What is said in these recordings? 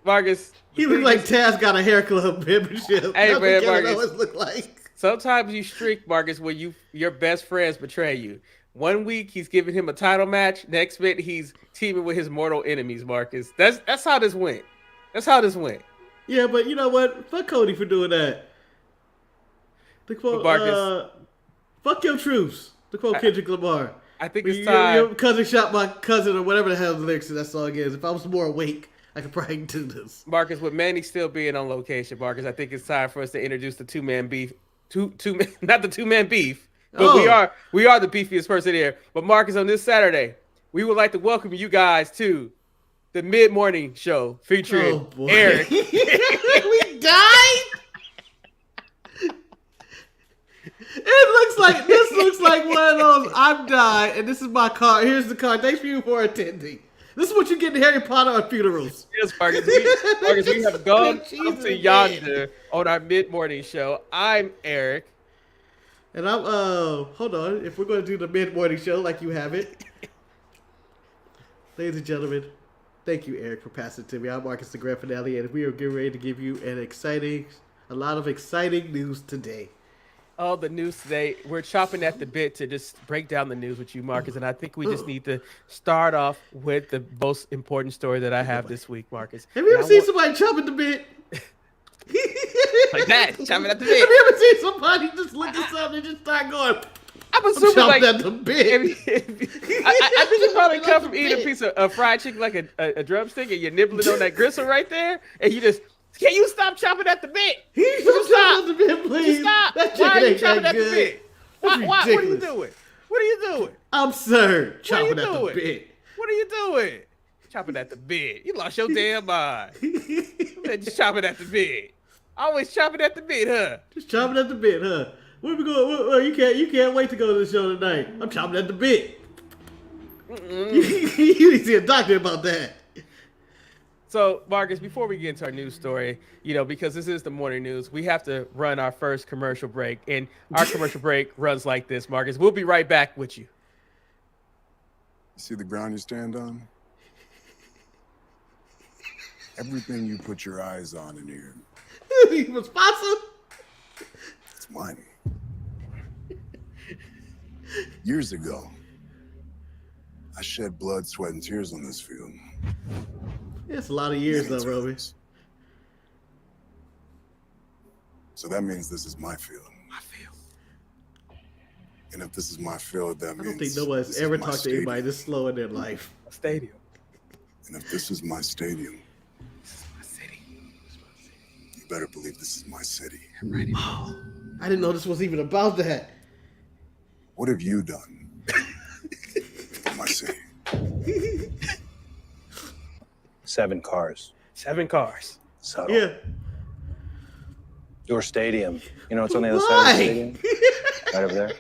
Marcus. He looked like Taz got a hair club membership. Hey, That's man, what Marcus. always look like. Sometimes you streak, Marcus, when your best friends betray you. 1 week he's giving him a title match. Next minute he's teaming with his mortal enemies, Marcus. That's how this went. That's how this went. Yeah, but you know what? Fuck Cody for doing that. To quote, Marcus, fuck your truths. To quote Kendrick Lamar. I think it's time. Your cousin shot my cousin or whatever the hell the lyrics of that song is. If I was more awake, I could probably do this. Marcus, with Manny still being on location, Marcus, I think it's time for us to introduce the two-man beef. Not the two-man beef, but we are the beefiest person here. But Marcus, on this Saturday, we would like to welcome you guys to the mid-morning show featuring Eric. We died? This looks like one of those I'm died and this is my card. Here's the card. Thanks for you for attending. This is what you get in Harry Potter on funerals. Yes, Marcus. We have gone up to yonder on our mid-morning show. I'm Eric. And I'm hold on. If we're gonna do the mid-morning show like you have it. Ladies and gentlemen, thank you, Eric, for passing it to me. I'm Marcus the Grand Finale, and we are getting ready to give you a lot of exciting news today. Oh, the news today. We're chopping at the bit to just break down the news with you, Marcus. And I think we just need to start off with the most important story that I have this week, Marcus. Have you ever seen somebody chopping the bit? Like that, chopping at the bit. Have you ever seen somebody just look at something and just start going, I'm assuming like at the bit. I think you probably come from eating a piece of fried chicken like a drumstick and you're nibbling on that gristle right there. And you just, can you stop chopping at the bit? Stop chopping at the bit, please. Stop. That Why are you ain't chopping that at the good. bit? What are you doing? What are you doing? Absurd. What are you Chopping at the doing? bit. What are you doing? Chopping at the bit. You lost your damn mind. Just chopping at the bit. Always chopping at the bit, huh? Just chopping at the bit, huh? Where we going? Well, you can't wait to go to the show tonight. I'm chopping at the bit. You need to see a doctor about that. So, Marcus, before we get into our news story, because this is the morning news, we have to run our first commercial break. And our commercial break runs like this, Marcus. We'll be right back with you. See the ground you stand on? Everything you put your eyes on in here. He was awesome. It's mine. Years ago, I shed blood, sweat, and tears on this field. It's a lot of years though, Roby. So that means this is my field. My field. And if this is my field, that means I don't think nobody's ever talked to anybody this slow in their life. A stadium. And if this is my stadium, this is my city. You better believe this is my city. I'm ready. Oh, I didn't know this was even about that. What have you done for my city? 7 cars. 7 cars. Subtle. Yeah. Your stadium. You know what's on the other side of the stadium? Right over there.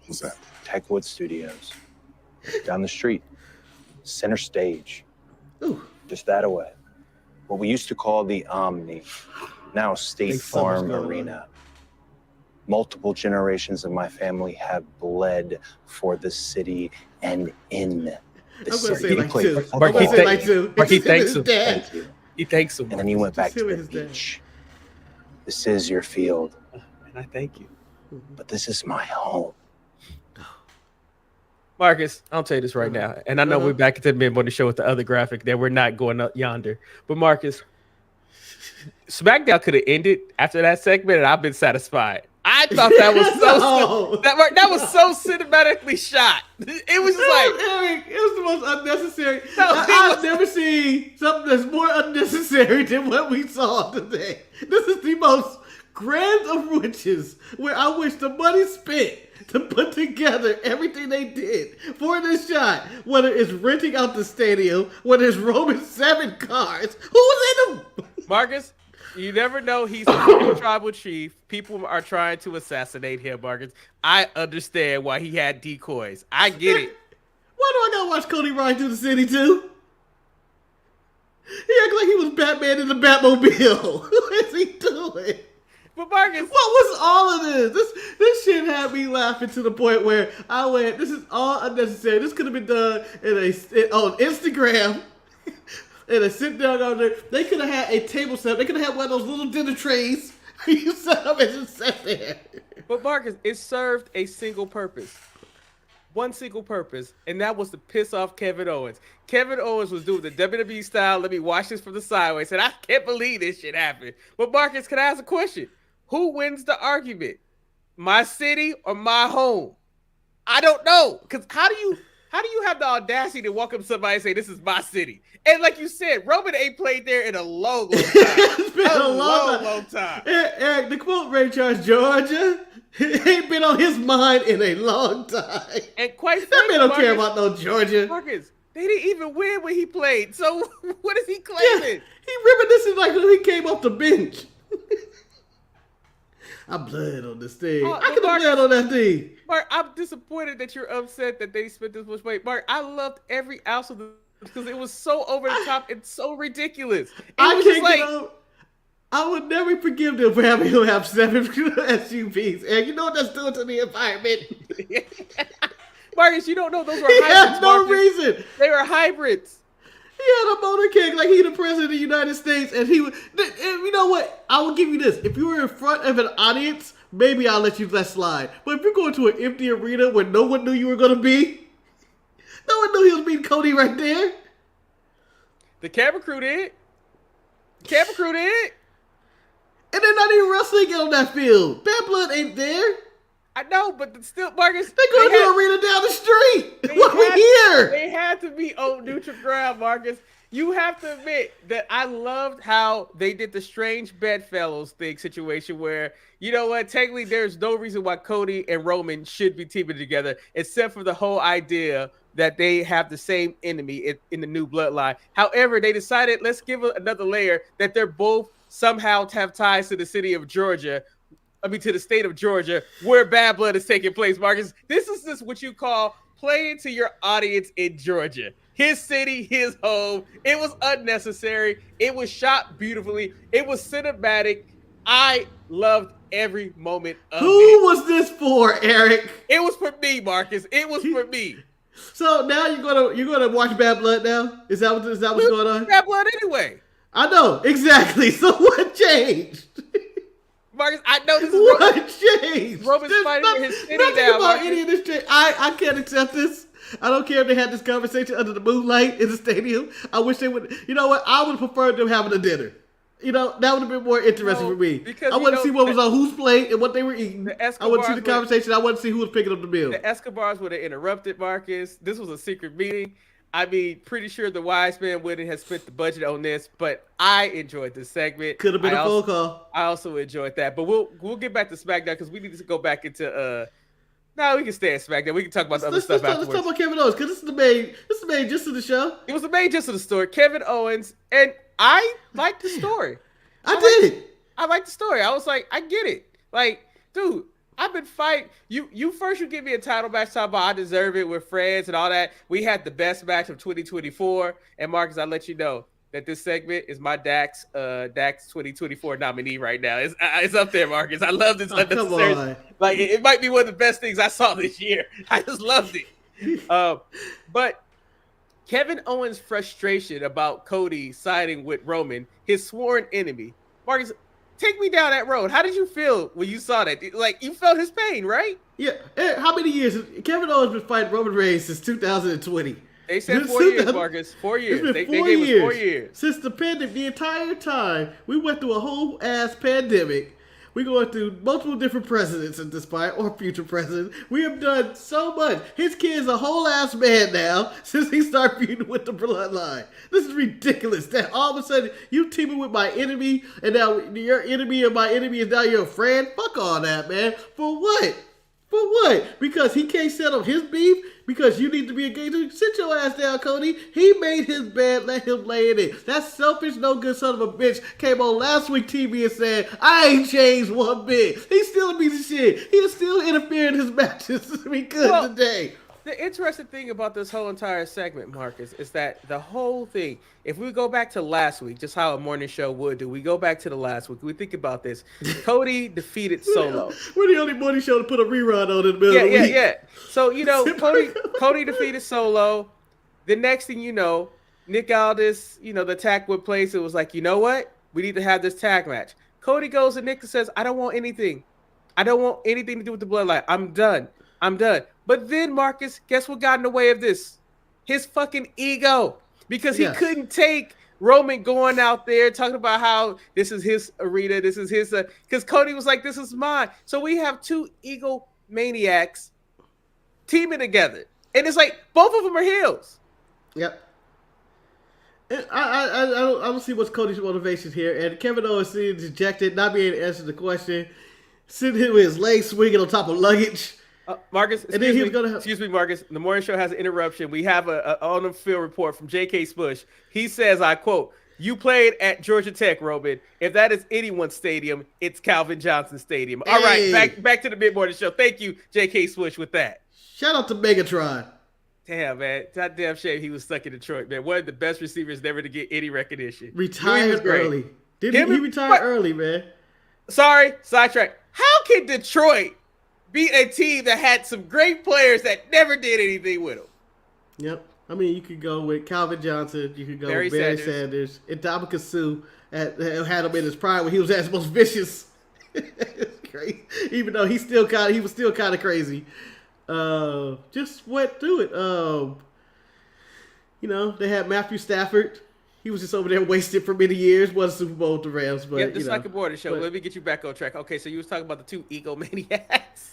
What's that? Techwood Studios. Down the street. Center stage. Ooh. Just that away. What we used to call the Omni. Now State Farm Arena. Multiple generations of my family have bled for the city and in the city. I'm going to Mark, say like two. Mark, he thanks him. Thank you. He thanks him. And then he went back to the his dad. beach. This is your field, And I thank you. but this is my home. Marcus, I'll tell you this right now. And I know we're back into the mid-morning show with the other graphic that we're not going up yonder. But Marcus, SmackDown could have ended after that segment and I've been satisfied. I thought that was so that was so cinematically shot. It was just like Eric, it was the most unnecessary. I've never seen something that's more unnecessary than what we saw today. This is the most grand of riches, where I wish the money spent to put together everything they did for this shot, whether it's renting out the stadium, whether it's roaming 7 cars. Who was in them? Marcus, you never know. He's a tribal chief. People are trying to assassinate him, Marcus. I understand why he had decoys. I get it. Why do I gotta watch Cody ride through the city too? He acted like he was Batman in the Batmobile. What is he doing? But Marcus, What was all of this? This shit had me laughing to the point where I went, this is all unnecessary. This could have been done on Instagram. And they sit down on there. They could have had a table set. They could have had one of those little dinner trays. You set up and just sat there. But Marcus, it served a single purpose. One single purpose, and that was to piss off Kevin Owens. Kevin Owens was doing the WWE style. Let me watch this from the sideways. Said, I can't believe this shit happened. But Marcus, can I ask a question? Who wins the argument? My city or my home? I don't know. Because how do you have the audacity to walk up to somebody and say, this is my city? And like you said, Roman ain't played there in a long time. It's been a long time. Eric, the quote Ray Charles, Georgia, ain't been on his mind in a long time. And quite that frankly, man don't care about no Georgia. Marcus, they didn't even win when he played. So what is he claiming? Yeah, he reminiscing like when he came off the bench. I bled on this thing. I could have bled on that thing. Mark, I'm disappointed that you're upset that they spent this much money. Mark, I loved every ounce of the because it was so over the top and so ridiculous. I would never forgive them for having him have 7 SUVs. And you know what that's doing to the environment? Marcus, you don't know those were hybrids. He had no reason. They were hybrids. He had a motorcade like he the president of the United States, and he would. And you know what? I will give you this: if you were in front of an audience, maybe I'll let you let slide. But if you're going to an empty arena where no one knew you were going to be. No one knew he was beating Cody right there. The camera crew did. And they're not even wrestling on that field. Bad Blood ain't there. I know, but still, Marcus. They're going to the arena down the street. What we here? They had to be on neutral ground, Marcus. You have to admit that I loved how they did the strange bedfellows thing situation where, you know what, technically there's no reason why Cody and Roman should be teaming together except for the whole idea that they have the same enemy in the new bloodline. However, they decided, let's give another layer that they're both somehow have ties to the city of Georgia. To the state of Georgia, where Bad Blood is taking place, Marcus. This is just what you call playing to your audience in Georgia. His city, his home. It was unnecessary. It was shot beautifully. It was cinematic. I loved every moment of it. Who was this for, Eric? It was for me, Marcus. It was for me. So now you're gonna watch Bad Blood now? Is that what's going on? Bad Blood anyway. I know exactly. So what changed? Marcus, I know this is what changed. Roman's fighting for his city nothing now. About any of this change. I can't accept this. I don't care if they had this conversation under the moonlight in the stadium. I wish they would. You know what? I would have preferred them having a dinner. You know, that would have been more interesting for me. Because I wanted to see what was on whose plate and what they were eating. I wanted to see the conversation. I wanted to see who was picking up the meal. The Escobars would have interrupted Marcus. This was a secret meeting. Pretty sure the wise man wouldn't have spent the budget on this, but I enjoyed this segment. Could have been a phone call. I also enjoyed that, but we'll get back to SmackDown because we need to go back into No, we can stay at SmackDown. We can talk about the other stuff afterwards. Let's talk about Kevin Owens because this is the main gist of the show. It was the main gist of the story. Kevin Owens, and I liked the story. I liked the story. I was like, I get it. Like, dude. I've been fighting. You give me a title match talking about I deserve it with friends and all that. We had the best match of 2024. And Marcus, I'll let you know that this segment is my Dax 2024 nominee right now. It's up there, Marcus. I love this unnecessary. Come on. Like it might be one of the best things I saw this year. I just loved it. But Kevin Owens' frustration about Cody siding with Roman, his sworn enemy. Marcus, take me down that road. How did you feel when you saw that? Like, you felt his pain, right? Yeah. How many years? Kevin Owens been fighting Roman Reigns since 2020. They said 4 years, Marcus. 4 years. They gave us 4 years. Since the pandemic, the entire time, we went through a whole ass pandemic. We're going through multiple different presidents at this point, or future presidents. We have done so much. His kid's a whole ass man now since he started feuding with the bloodline. This is ridiculous that all of a sudden you teaming with my enemy and now your enemy and my enemy is now your friend. Fuck all that, man. For what? For what? Because he can't settle his beef? Because you need to be engaged? Sit your ass down, Cody. He made his bed, let him lay in it. That selfish, no good son of a bitch came on last week TV and said, I ain't changed one bit. He still a piece of shit. He is still interfering in his matches to be good today. The interesting thing about this whole entire segment, Marcus, is that the whole thing, if we go back to last week, just how a morning show would do, we go back to the last week, we think about this. Cody defeated Solo. We're the only morning show to put a rerun on in the middle of the week. Yeah. So, Cody defeated Solo. The next thing you know, Nick Aldis, the attack would place. It was like, you know what? We need to have this tag match. Cody goes to Nick and says, I don't want anything. I don't want anything to do with the Bloodline. I'm done. But then, Marcus, guess what got in the way of this? His fucking ego. Because he couldn't take Roman going out there talking about how this is his arena, this is his... Because Cody was like, this is mine. So we have two ego maniacs teaming together. And it's like, both of them are heels. Yep. I don't see what's Cody's motivation here. And Kevin Owens seemed dejected, not being able to answer the question. Sitting here with his legs swinging on top of luggage. Marcus, excuse me, Marcus. The morning show has an interruption. We have a on the field report from J.K. Spush. He says, I quote, "You played at Georgia Tech, Roman. If that is anyone's stadium, it's Calvin Johnson Stadium." All right, back to the mid-morning show. Thank you, J.K. Spush, with that. Shout out to Megatron. Damn, man. That damn shame he was stuck in Detroit, man. One of the best receivers never to get any recognition. Retired early. He retired early, man. Sorry, sidetrack. How can Detroit beat a team that had some great players that never did anything with them? Yep. I mean, you could go with Calvin Johnson. You could go with Barry Sanders. And Ndamukong Suh had him in his prime when he was at his most vicious. It's crazy. Even though he was still kind of crazy. Just went through it. They had Matthew Stafford. He was just over there wasted for many years. Won a Super Bowl with the Rams, but just like a border show. Let me get you back on track. Okay, so you was talking about the two egomaniacs.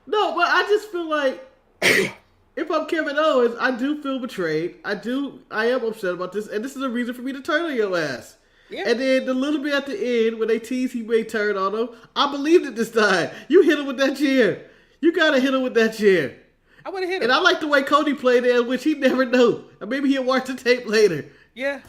No, but I just feel like if I'm Kevin Owens, I do feel betrayed. I am upset about this, and this is a reason for me to turn on your ass. Yeah. And then the little bit at the end when they tease he may turn on him, I believed it this time. You hit him with that chair. You gotta hit him with that chair. I would have hit him. And I like the way Cody played it, which he never knew. Or maybe he'll watch the tape later. Yeah.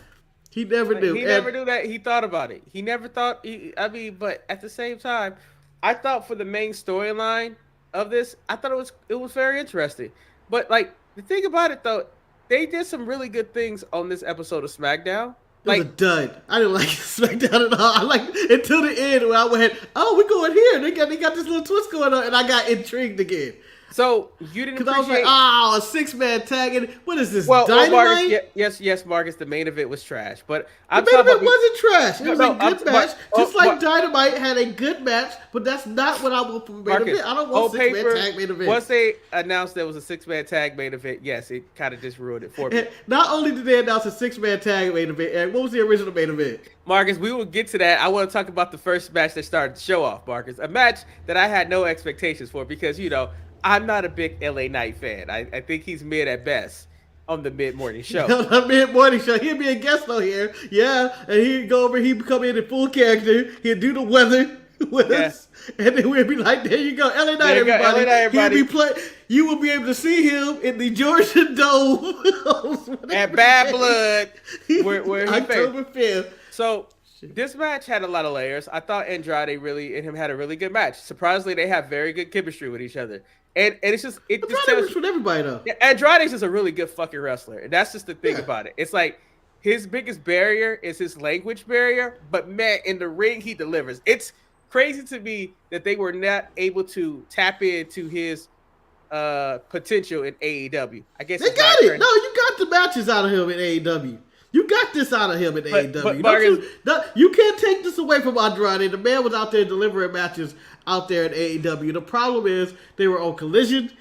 He never knew. He never knew that. He thought about it. He never thought. But at the same time, I thought for the main storyline of this, I thought it was very interesting. But like the thing about it though, they did some really good things on this episode of SmackDown. It was a dud. I didn't like SmackDown at all. I liked until the end where I went, oh, we're going here. They got this little twist going on, and I got intrigued again. So you didn't because I was like, a 6-man tag, and what is this? Dynamite? Marcus, yes, Marcus. The main event was trash, but the main event wasn't trash. It was a good match, just like Dynamite had a good match. But that's not what I want from a main event. I don't want 6-man tag main event. Once they announced there was a 6-man tag main event, yes, it kind of just ruined it for me. And not only did they announce a 6-man tag main event, and what was the original main event? Marcus, we will get to that. I want to talk about the first match that started the show off, Marcus. A match that I had no expectations for because I'm not a big LA Knight fan. I think he's mid at best on the mid-morning show. The mid-morning show. He'd be a guest on here. Yeah. And he'd go over, he'd come in full character. He'd do the weather with us. And then we'd be like, there you go. LA Knight, everybody. LA Knight, He'd be you will be able to see him in the Georgia Dome. At Bad Blood. where he October 5th. So this match had a lot of layers. I thought Andrade and him had a really good match. Surprisingly, they have very good chemistry with each other. And it's just works with everybody though. Andrade's just a really good fucking wrestler, and that's just the thing about it. It's like his biggest barrier is his language barrier, but man, in the ring he delivers. It's crazy to me that they were not able to tap into his potential in AEW. I guess they got it. No, you got the matches out of him in AEW. You got this out of him in AEW. You can't take this away from Andrade. The man was out there delivering matches out there in AEW. The problem is they were on Collision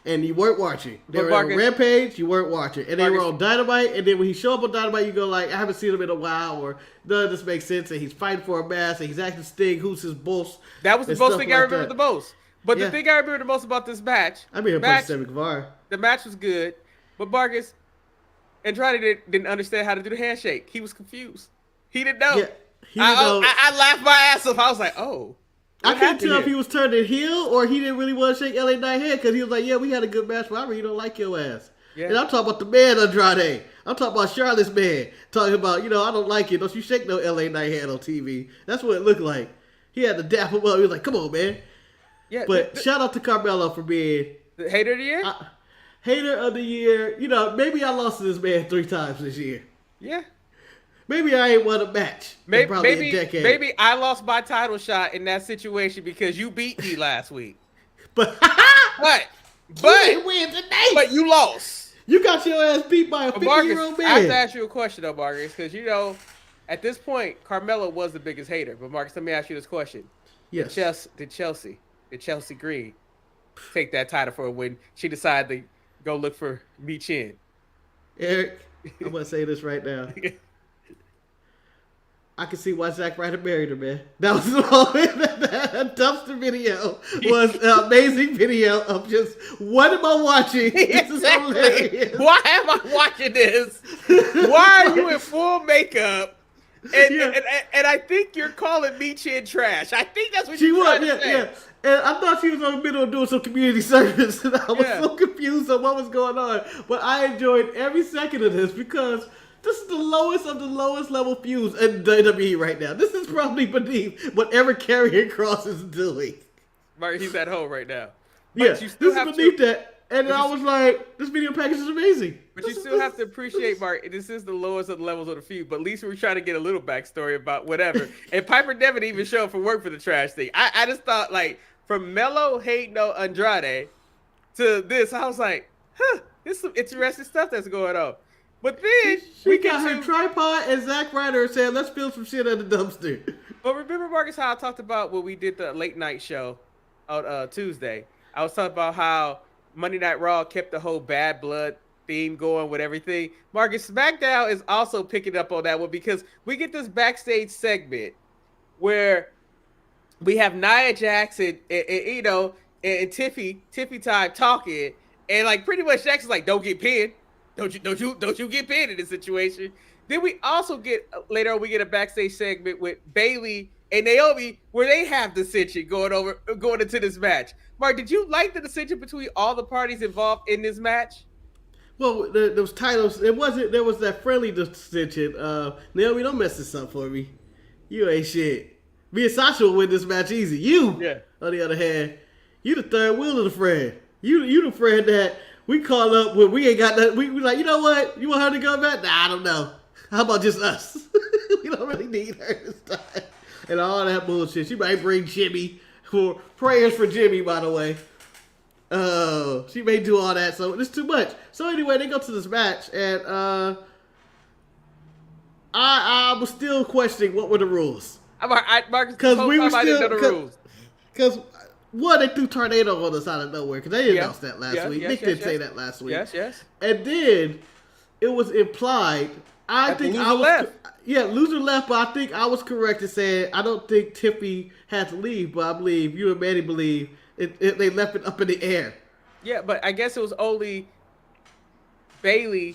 and you weren't watching. They were on Rampage, you weren't watching. And they were on Dynamite, and then when he showed up on Dynamite, you go like, I haven't seen him in a while, or none of this makes sense, and he's fighting for a mask, and he's acting Sting, who's his boss. That was the most thing I remember the most. But the thing I remember the most about this match, the match was good, but Marcus, Andrade didn't understand how to do the handshake. He was confused. He didn't know. Yeah, I laughed my ass off. I was like, oh. I couldn't tell if he was turning heel or he didn't really want to shake LA Knight hand because he was like, yeah, we had a good match, but I really don't like your ass. Yeah. And I'm talking about the man Andrade. I'm talking about Charlotte's man. Talking about, I don't like it. Don't you shake no LA Knight hand on TV. That's what it looked like. He had to dap him up. He was like, come on, man. Yeah. But shout out to Carmelo for being the hater of the year. Hater of the year. Maybe I lost to this man 3 times this year. Yeah. Maybe I ain't won a match in probably a decade. Maybe I lost my title shot in that situation because you beat me last week. But you lost. You got your ass beat by a 50-year-old Marcus, I have to man. ask you a question though, Marcus, because at this point, Carmelo was the biggest hater. But Marcus, let me ask you this question: Yes. Did Chelsea Green take that title for her when she decided to go look for Mi Chin? Eric, I'm gonna say this right now. I can see why Zack Ryder married her, man. That was the moment. That dumpster video was an amazing video of just, what am I watching? This is hilarious. Why am I watching this? Why are you in full makeup? And I think you're calling Mi Chin trash. I think that's what you're trying to say. Yeah. And I thought she was in the middle of doing some community service, and I was so confused on what was going on. But I enjoyed every second of this because this is the lowest of the lowest level feuds in WWE right now. This is probably beneath whatever Karrion Kross is doing. Mark, he's at home right now. But Yeah, this is beneath that. And I was like, this video package is amazing. But you still have to appreciate, Mark, this is the lowest of the levels of the feud. But at least we're trying to get a little backstory about whatever. And Piper Devin even showed up for work for the trash thing. I just thought, like, from Melo hating on Andrade to this, I was like, this is some interesting stuff that's going on. But then we got her tripod and Zack Ryder saying, let's spill some shit at the dumpster. But remember, Marcus, how I talked about when we did the late night show on Tuesday? I was talking about how Monday Night Raw kept the whole bad blood theme going with everything. Marcus, SmackDown is also picking up on that one because we get this backstage segment where we have Nia Jax and Tiffy time talking, and like pretty much Jax is like, "Don't get pinned, don't you get pinned in this situation." Then we also get later on we get a backstage segment with Bayley and Naomi where they have dissension going into this match. Mark, did you like the dissension between all the parties involved in this match? Well, those titles, there was that friendly dissension. Naomi, don't mess this up for me. You ain't shit. Me and Sasha will win this match easy. You, on the other hand, you the third wheel of the friend. You the friend that we call up when we ain't got nothing. We like, you know what? You want her to go back? Nah, I don't know. How about just us? We don't really need her this time. And all that bullshit. She might bring Jimmy for prayers for Jimmy, by the way. She may do all that, so it's too much. So anyway, they go to this match, and I was still questioning what were the rules. Because we were still because one, they threw tornado on us out of nowhere because they didn't announce that last week. Nick didn't say that last week. Yes. And then it was implied. I think I was left. Yeah, loser left, but I think I was correct in saying I don't think Tiffy had to leave, but I believe you and Manny believe they left it up in the air. Yeah, but I guess it was only Bayley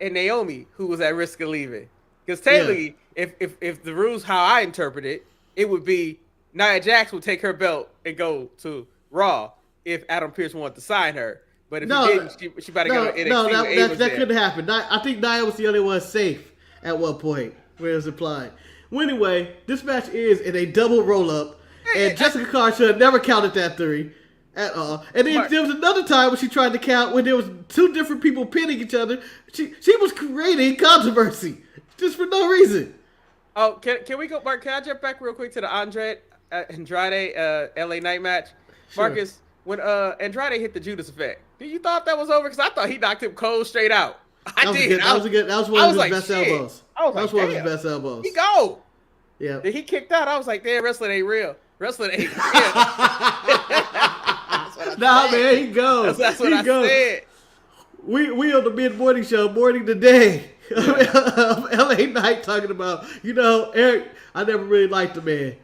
and Naomi who was at risk of leaving. Because technically, if the rules how I interpret it, it would be Nia Jax would take her belt and go to Raw if Adam Pearce wanted to sign her. But if he didn't, she better go to NXT. No, that couldn't happen. I think Nia was the only one safe at one point where it was implied. Well, anyway, this match is in a double roll-up, and Jessica Carr should have never counted that 3 at all. And then there was another time when she tried to count when there was 2 different people pinning each other. She was creating controversy just for no reason. Oh, can we go, Mark? Can I jump back real quick to the Andrade LA Knight match? Sure. Marcus, when Andrade hit the Judas effect, you thought that was over? Because I thought he knocked him cold straight out. That was one of his best elbows. That was one of his best elbows. He go. Yeah. Then he kicked out. I was like, damn, wrestling ain't real. Wrestling ain't real. Nah, man, he goes. That's what I said. We on the mid-morning show, Morning Today. LA Knight talking about, Eric, I never really liked the man,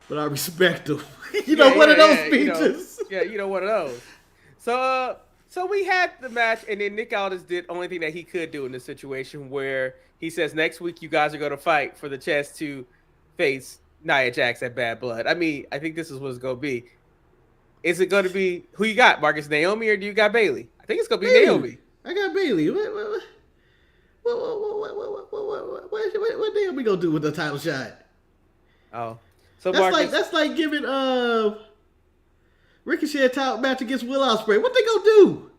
but I respect him. One of those speeches. One of those. So we had the match, and then Nick Aldis did only thing that he could do in this situation where he says, next week you guys are going to fight for the chance to face Nia Jax at Bad Blood. I mean, I think this is what it's going to be. Is it going to be, who you got, Marcus, Naomi, or do you got Bayley? I think it's going to be Naomi. I got Bayley. What Naomi going to do with the title shot? Oh. So that's like giving Ricochet a title match against Will Ospreay. What they gonna do?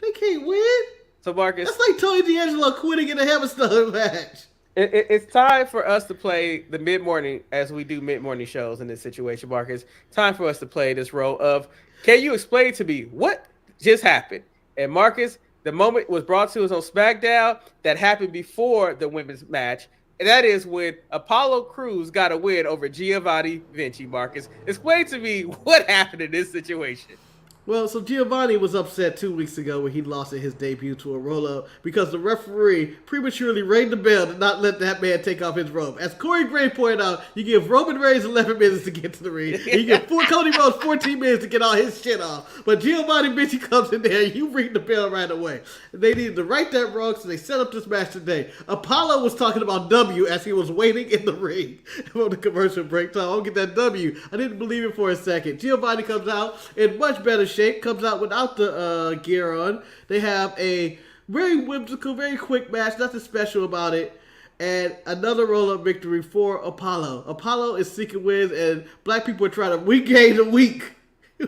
They can't win. So Marcus, that's like Tony D'Angelo quitting in a Hammerstone match. It's time for us to play the mid-morning, as we do mid-morning shows in this situation, Marcus. Time for us to play this role of, can you explain to me what just happened? And Marcus, the moment was brought to us on SmackDown that happened before the women's match. And that is when Apollo Crews got a win over Giovanni Vinci. Marcus, explain to me what happened in this situation. Well, so Giovanni was upset 2 weeks ago when he lost in his debut to a roll-up because the referee prematurely rang the bell to not let that man take off his robe. As Corey Gray pointed out, you give Roman Reigns 11 minutes to get to the ring, and you give Cody Rhodes 14 minutes to get all his shit off. But Giovanni Vinci comes in there, and you ring the bell right away. They needed to right that wrong, so they set up this match today. Apollo was talking about W as he was waiting in the ring on the commercial break. So I'll get that W. I didn't believe it for a second. Giovanni comes out in much better shape, comes out without the gear on. They have a very whimsical, very quick match, nothing special about it, and another roll-up victory for Apollo. Apollo is seeking wins, and black people are trying to regain a week,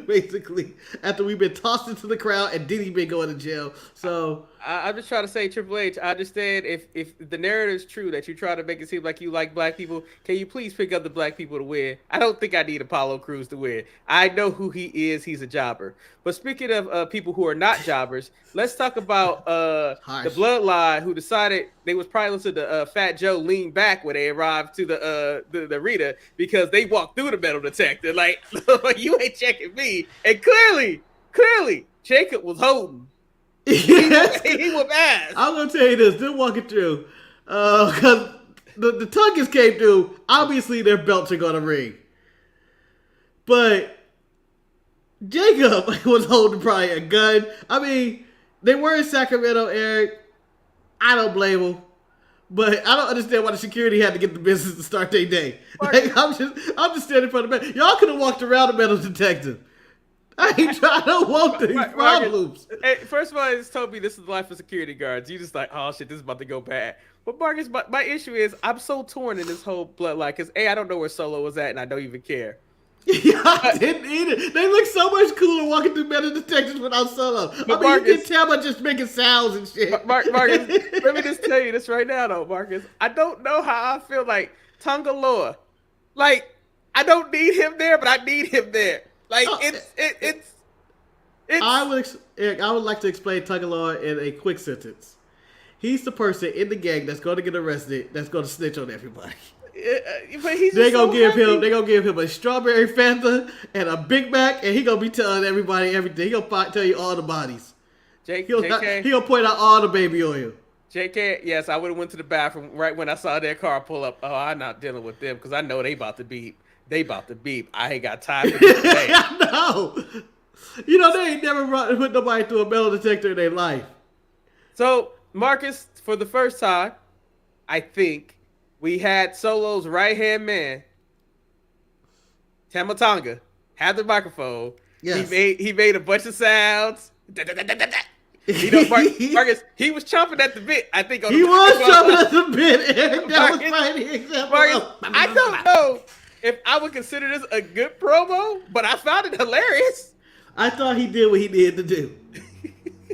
basically, after we've been tossed into the crowd and Diddy been going to jail. So I'm just trying to say, Triple H, I understand if the narrative is true that you try to make it seem like you like black people, can you please pick up the black people to win? I don't think I need Apollo Crews to win. I know who he is. He's a jobber. But speaking of people who are not jobbers, let's talk about the Bloodline, who decided they was probably listening to Fat Joe lean back when they arrived to the arena because they walked through the metal detector. Like, you ain't checking me. And clearly, Jacob was holding. He was ass. I'm gonna tell you this. They're walking through, because the Tuggers came through. Obviously, their belts are gonna ring, but Jacob was holding probably a gun. I mean, they were in Sacramento, Eric. I don't blame them, but I don't understand why the security had to get the business to start their day. Like, I'm just standing in front of the man. Y'all could have walked around the metal detector. I don't want these problems. Hey, first of all, it's told me this is the life of security guards. You just like, oh shit, this is about to go bad. But Marcus, my issue is I'm so torn in this whole Bloodline because I don't know where Solo was at, and I don't even care. Yeah, I didn't either. They look so much cooler walking through metal detectors without Solo. But Marcus, you can tell by just making sounds and shit. Marcus, let me just tell you this right now, though, Marcus. I don't know how I feel like Tongaloa. Like, I don't need him there, but I need him there. Like, it's I would like to explain Tugaloa in a quick sentence. He's the person in the gang that's going to get arrested, that's going to snitch on everybody. But he's They're gonna give him a strawberry Fanta and a Big Mac, and he gonna be telling everybody everything. He gonna tell you all the bodies. He gonna point out all the baby oil. JK, yes, I would have went to the bathroom right when I saw their car pull up. Oh, I'm not dealing with them because I know they about to beep. I ain't got time for this today. I know. You know, they ain't never put nobody through a metal detector in their life. So, Marcus, for the first time, I think, we had Solo's right-hand man, Tama Tonga, have the microphone. Yes. He made a bunch of sounds. You know, Marcus, he was chomping at the bit. I think he was chomping at the bit. Eric, that was funny example. Marcus, I don't know if I would consider this a good promo, but I found it hilarious. I thought he did what he needed to do.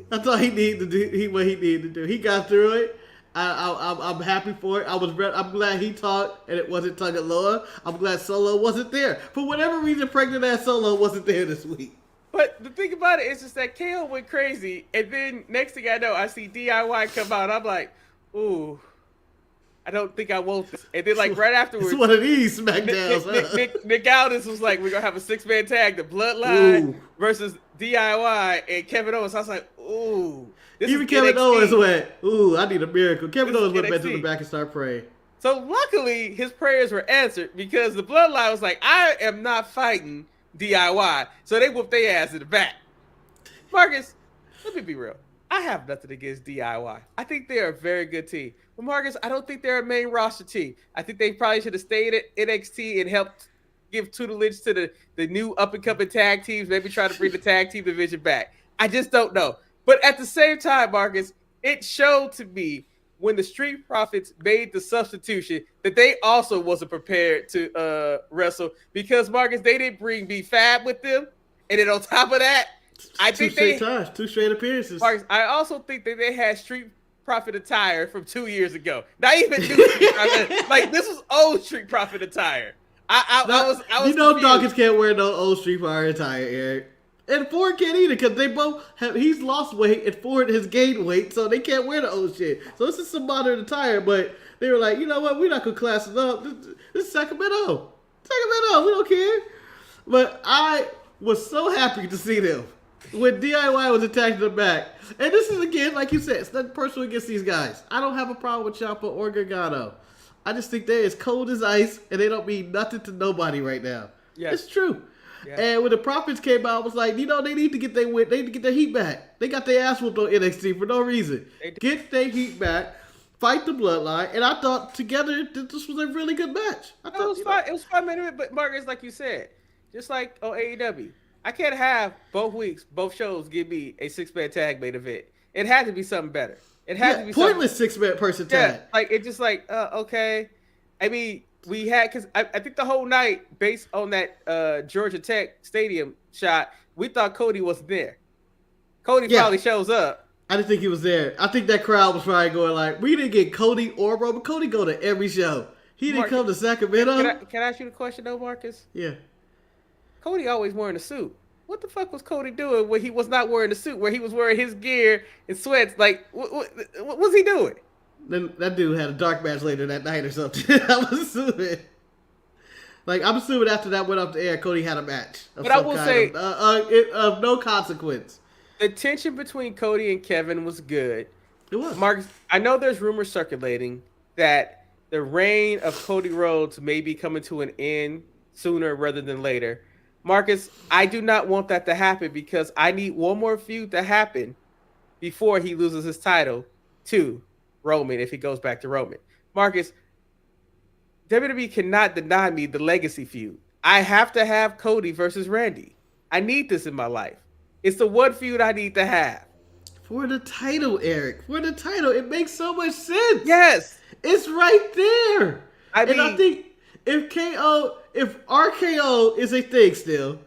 What he needed to do. He got through it. I'm happy for it. I'm glad he talked and it wasn't Tugaloa. I'm glad Solo wasn't there. For whatever reason, pregnant ass Solo wasn't there this week. But the thing about it is just that KO went crazy, and then next thing I know, I see DIY come out. I'm like, ooh, I don't think I want this. And then like right afterwards, it's one of these SmackDowns. Nick Aldis was like, we're gonna have a 6-man tag, the Bloodline versus DIY and Kevin Owens. I was like, ooh. Even Kevin Owens went, ooh, I need a miracle. Kevin Owens went back to the back and started praying. So luckily, his prayers were answered because the Bloodline was like, I am not fighting DIY. So they whooped their ass in the back. Marcus, let me be real. I have nothing against DIY. I think they're a very good team. But Marcus, I don't think they're a main roster team. I think they probably should have stayed at NXT and helped give tutelage to the new up-and-coming tag teams. Maybe try to bring the tag team division back. I just don't know. But at the same time, Marcus, it showed to me when the Street Profits made the substitution that they also wasn't prepared to wrestle because, Marcus, they didn't bring B-Fab with them. And then on top of that, I think two straight appearances. Marcus, I also think that they had Street Profit attire from 2 years ago. Not even new Street Profit. Like, this was old Street Profit attire. I was Dawkins can't wear no old Street Profit attire, Eric. And Ford can't either because they both have. He's lost weight and Ford has gained weight, so they can't wear the old shit. So this is some modern attire, but they were like, you know what? We're not gonna class it up. This is Sacramento. Sacramento. We don't care. But I was so happy to see them when DIY was attacking the back. And this is again, like you said, it's nothing personal against these guys. I don't have a problem with Ciampa or Gargano. I just think they're as cold as ice, and they don't mean nothing to nobody right now. Yes. It's true. Yeah. And when the Profits came out, I was like, you know, they need to get their win. They need to get their heat back. They got their ass whooped on NXT for no reason. Get their heat back, fight the Bloodline, and I thought together this was a really good match. I thought it was fun. It was fun, man. But Marcus, like you said, just like on AEW, I can't have both weeks, both shows give me a 6-man tag main event. It had to be something better. It had to be pointless 6-man person tag. Yeah, like it just like okay. I mean. We had, because I think the whole night, based on that Georgia Tech Stadium shot, we thought Cody wasn't there. Cody finally shows up. I didn't think he was there. I think that crowd was probably going like, we didn't get Cody or Roman. Cody go to every show. He didn't come to Sacramento. Can I ask you the question though, Marcus? Yeah. Cody always wearing a suit. What the fuck was Cody doing when he was not wearing a suit, where he was wearing his gear and sweats? Like, what was he doing? Then that dude had a dark match later that night or something. I'm assuming. Like, I'm assuming after that went up the air, Cody had a match. But I will say, of no consequence. The tension between Cody and Kevin was good. It was. Marcus, I know there's rumors circulating that the reign of Cody Rhodes may be coming to an end sooner rather than later. Marcus, I do not want that to happen because I need one more feud to happen before he loses his title to Roman if he goes back to Roman. Marcus, WWE cannot deny me the legacy feud. I have to have Cody versus Randy. I need this in my life. It's the one feud I need to have. For the title, Eric. For the title. It makes so much sense. Yes. It's right there. I think if RKO is a thing still,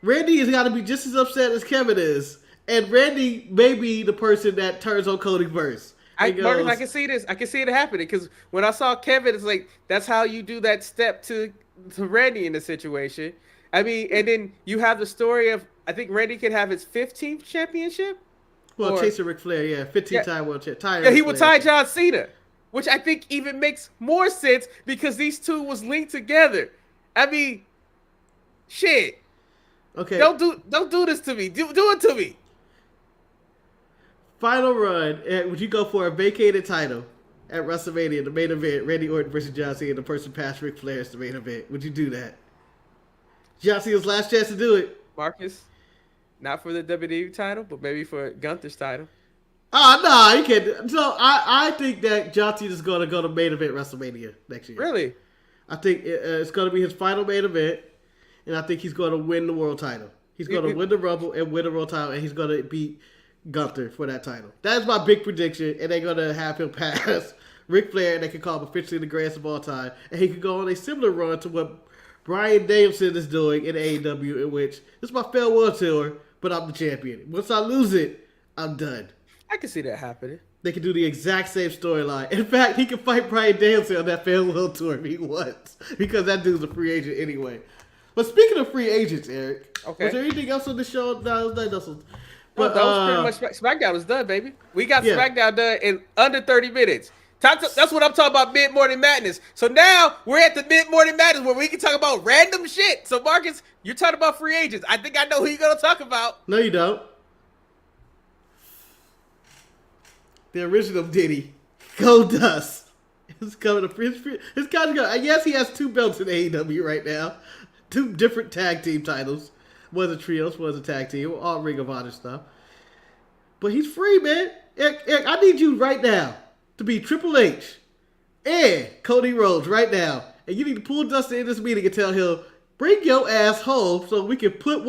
Randy has got to be just as upset as Kevin is. And Randy may be the person that turns on Cody first. Marcus, I can see this. I can see it happening because when I saw Kevin, it's like that's how you do that step to Randy in the situation. I mean, and then you have the story of I think Randy could have his 15th championship. Well, chasing Ric Flair, 15-time world champion. Yeah, he would tie John Cena, which I think even makes more sense because these two was linked together. I mean, shit. Okay. Don't do this to me. Do it to me. Final run, would you go for a vacated title at WrestleMania, the main event, Randy Orton versus John Cena, the person past Ric Flair is the main event? Would you do that? John Cena's last chance to do it. Marcus, not for the WWE title, but maybe for Gunther's title. Oh, no, you can't. So I think that John Cena's going to go to main event WrestleMania next year. Really? I think it's going to be his final main event, and I think he's going to win the world title. He's going to win the Rumble and win the world title, and he's going to beat Gunther for that title. That's my big prediction, and they're going to have him pass Ric Flair, and they can call him officially the greatest of all time, and he could go on a similar run to what Bryan Danielson is doing in AEW, in which this is my farewell tour, but I'm the champion. Once I lose it, I'm done. I can see that happening. They can do the exact same storyline. In fact, he can fight Bryan Danielson on that farewell tour if he wants, because that dude's a free agent anyway. But speaking of free agents, Eric, was there anything else on the show? No, that was But that was pretty much SmackDown was done, baby. We got SmackDown done in under 30 minutes. That's what I'm talking about, mid-morning madness. So now we're at the mid-morning madness where we can talk about random shit. So Marcus, you're talking about free agents. I think I know who you're gonna talk about. No, you don't. The original Diddy, Goldust, is coming to his contract. Yes, he has 2 belts in AEW right now, 2 different tag team titles. Was a trios, was a tag team, all Ring of Honor stuff. But he's free, man. Eric, I need you right now to be Triple H and Cody Rhodes right now. And you need to pull Dustin in this meeting and tell him, bring your ass home so we can put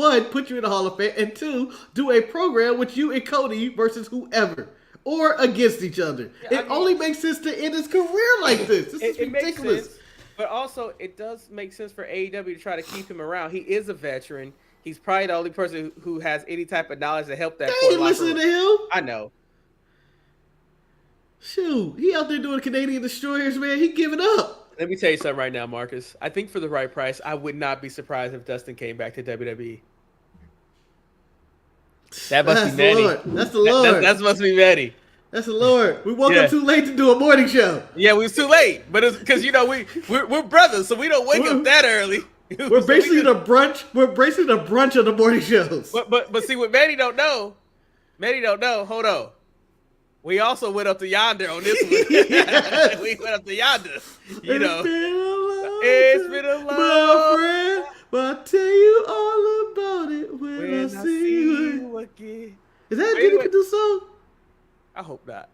you in the Hall of Fame, and 2, do a program with you and Cody versus whoever. Or against each other. Yeah, it only makes sense to end his career like this. This is ridiculous. Makes sense, but also, it does make sense for AEW to try to keep him around. He is a veteran. He's probably the only person who has any type of knowledge to help that. They ain't listening to him. I know. Shoot, he out there doing Canadian Destroyers, man. He giving up. Let me tell you something right now, Marcus. I think for the right price, I would not be surprised if Dustin came back to WWE. That must be Manny. That's the Lord. That must be Manny. That's the Lord. We woke up too late to do a morning show. Yeah, we was too late, but it's because we're brothers, so we don't wake up that early. We're basically the brunch. We're basically the brunch of the morning shows. But see what Manny don't know. Hold on. We also went up to yonder on this one. Yes. We went up to yonder. It's been a long friend, but I'll tell you all about it when I see you again. Is that a Diddy Produce song? I hope not.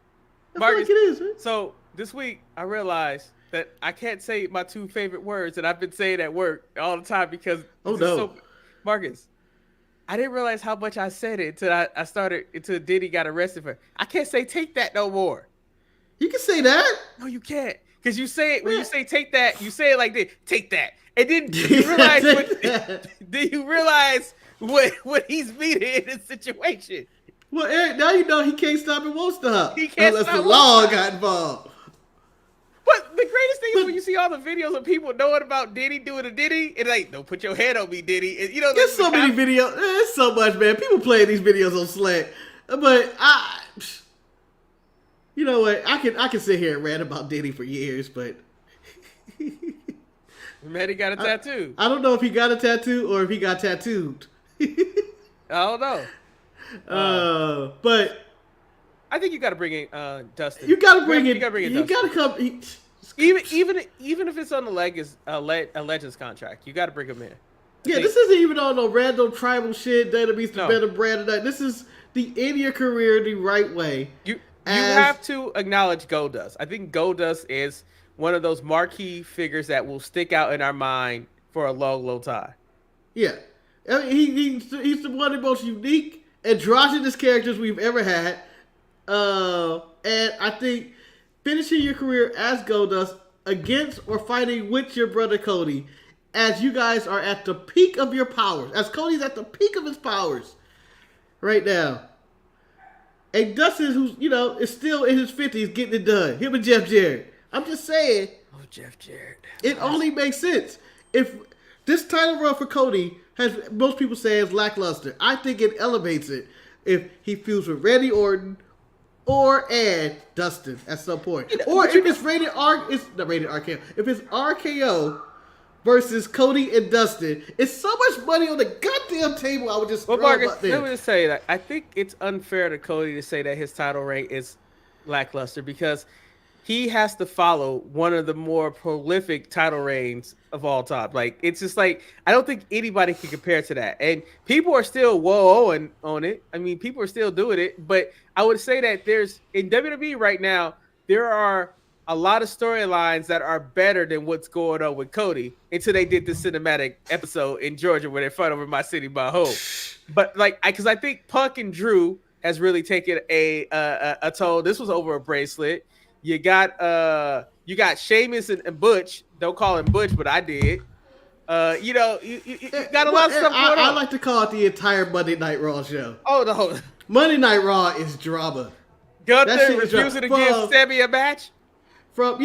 I feel like it is, right? So this week I realized that I can't say my two favorite words that I've been saying at work all the time because Marcus, I didn't realize how much I said it until Diddy got arrested for it. I can't say take that no more. You can say that. No, you can't. Because you say it when you say take that, you say it like this, take that. And then you realize what he's meaning in this situation. Well, Eric, now you know he can't stop and won't stop. He can't unless stop the law got involved. But the greatest thing is when you see all the videos of people knowing about Diddy doing a Diddy, and like, don't put your head on me, Diddy. And, there's so many videos. There's so much, man. People playing these videos on Slack. But you know what? I can sit here and rant about Diddy for years, but Manny got a tattoo. I don't know if he got a tattoo or if he got tattooed. I don't know. But I think you got to bring in Dustin. You got to bring in. You got to come. Even if it's on the Legends contract, you got to bring him in. This isn't even on no random tribal shit. That beats the better brand. This is the end of your career the right way. You have to acknowledge Goldust. I think Goldust is one of those marquee figures that will stick out in our mind for a long, long time. Yeah, I mean, he's one of the most unique, androgynous characters we've ever had. And I think finishing your career as Goldust against or fighting with your brother Cody, as you guys are at the peak of your powers, as Cody's at the peak of his powers right now. And Dustin, who's, is still in his 50s getting it done. Him and Jeff Jarrett. I'm just saying. Oh, Jeff Jarrett. It only makes sense. If this title run for Cody has, most people say, is lackluster. I think it elevates it if he feels with Randy Orton and Dustin at some point. Or if it's rated R, it's not rated RKO. If it's RKO versus Cody and Dustin, it's so much money on the goddamn table. I would just throw Marcus, up there. let me just say that I think it's unfair to Cody to say that his title reign is lackluster because he has to follow one of the more prolific title reigns of all time. Like, it's just like, I don't think anybody can compare to that. And people are still whoa-ohing on it. I mean, people are still doing it. But I would say that in WWE right now, there are a lot of storylines that are better than what's going on with Cody until they did the cinematic episode in Georgia where they fought over my city, my home. But because I think Punk and Drew has really taken a toll. This was over a bracelet. You got Sheamus and Butch. Don't call him Butch, but I did. You got a lot of stuff going on. I like to call it the entire Monday Night Raw show. Oh no, Monday Night Raw is drama. Gunther refusing to give Sammy a match. From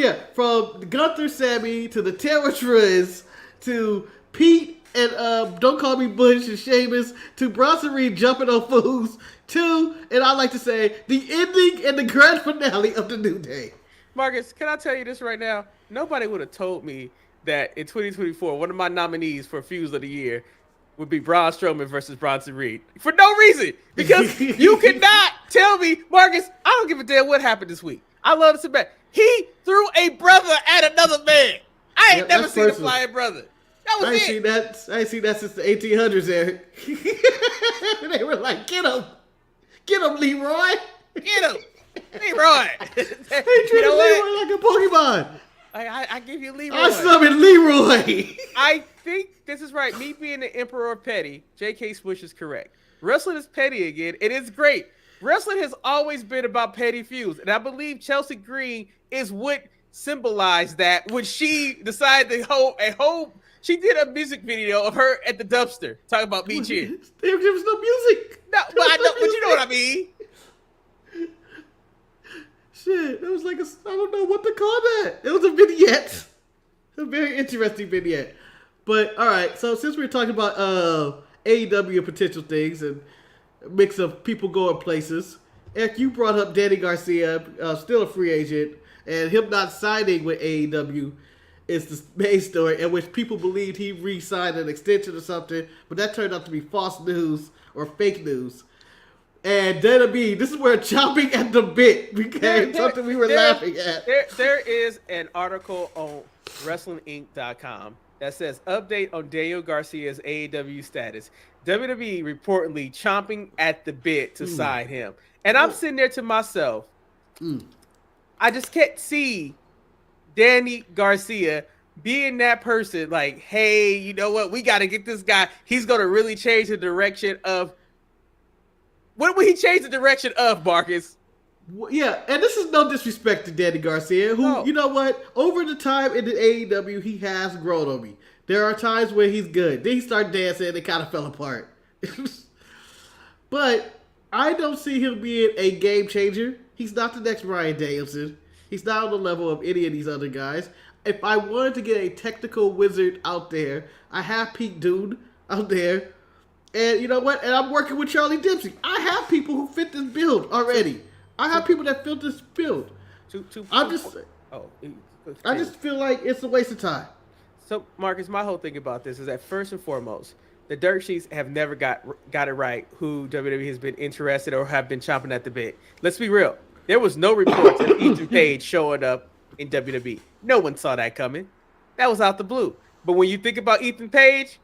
Gunther, Sammy to the Terror Triz to Pete and Don't Call Me Butch and Sheamus to Bronson Reed jumping on fools to, and I like to say, the ending and the grand finale of the New Day. Marcus, can I tell you this right now? Nobody would have told me that in 2024, one of my nominees for Fuse of the Year would be Braun Strowman versus Bronson Reed. For no reason. Because you cannot tell me, Marcus, I don't give a damn what happened this week. I love this match. He threw a brother at another man. I ain't never seen a flying brother. That was I ain't seen that since the 1800s, Eric. They were like, get him, Leroy. Get him, Leroy. They treated Leroy like a Pokemon. I give you Leroy. I summoned Leroy. I think this is right. Me being the Emperor of Petty, J.K. Swish is correct. Wrestling is petty again. It is great. Wrestling has always been about petty feuds, and I believe Chelsea Green is what symbolized that when she decided to hold. She did a music video of her at the dumpster talking about me cheering. There was no music. No, but you know what I mean. Shit, it was like I don't know what to call that. It was a vignette, a very interesting vignette. But all right, so since we're talking about AEW potential things, and mix of people going places. Eric, you brought up Danny Garcia, still a free agent, and him not signing with AEW is the main story, in which people believed he re-signed an extension or something, but that turned out to be false news or fake news. And Dana B, this is where chopping at the bit became something we were laughing at. There is an article on WrestlingInc.com that says, update on Daniel Garcia's AEW status. WWE reportedly chomping at the bit to sign him. And I'm sitting there to myself, I just can't see Danny Garcia being that person like, hey, you know what? We got to get this guy. He's going to really change the direction of... What would he change the direction of, Marcus? Yeah, and this is no disrespect to Danny Garcia, who, you know what? Over the time in the AEW, he has grown on me. There are times where he's good. Then he started dancing and it kind of fell apart. But I don't see him being a game changer. He's not the next Bryan Danielson. He's not on the level of any of these other guys. If I wanted to get a technical wizard out there, I have Pete Dunne out there. And you know what? And I'm working with Charlie Dempsey. I have people who fit this build already. I have people that fit this build. I just feel like it's a waste of time. So, Marcus, my whole thing about this is that first and foremost, the dirt sheets have never got it right who WWE has been interested or have been chomping at the bit. Let's be real. There was no reports of Ethan Page showing up in WWE. No one saw that coming. That was out the blue. But when you think about Ethan Page,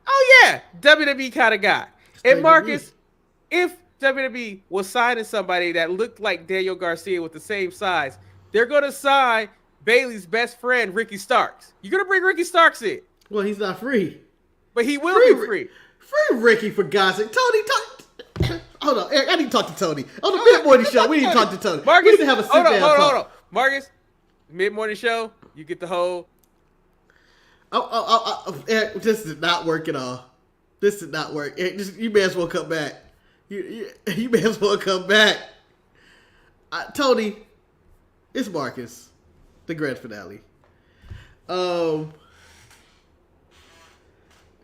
oh yeah, WWE kind of guy. And Marcus, if WWE was signing somebody that looked like Daniel Garcia with the same size, they're going to sign Bailey's best friend, Ricky Starks. You're going to bring Ricky Starks in. Well, he's not free. But he will be free. Free Ricky, for God's sake. Tony, hold on. Eric, I need to talk to Tony. On the mid-morning show, we need to talk to Tony. Marcus, we need to have a sit-down talk. Hold on. Marcus, mid-morning show, you get the whole... Eric, this did not work at all. This did not work. Eric, you may as well come back. You may as well come back. Tony, it's Marcus. The grand finale.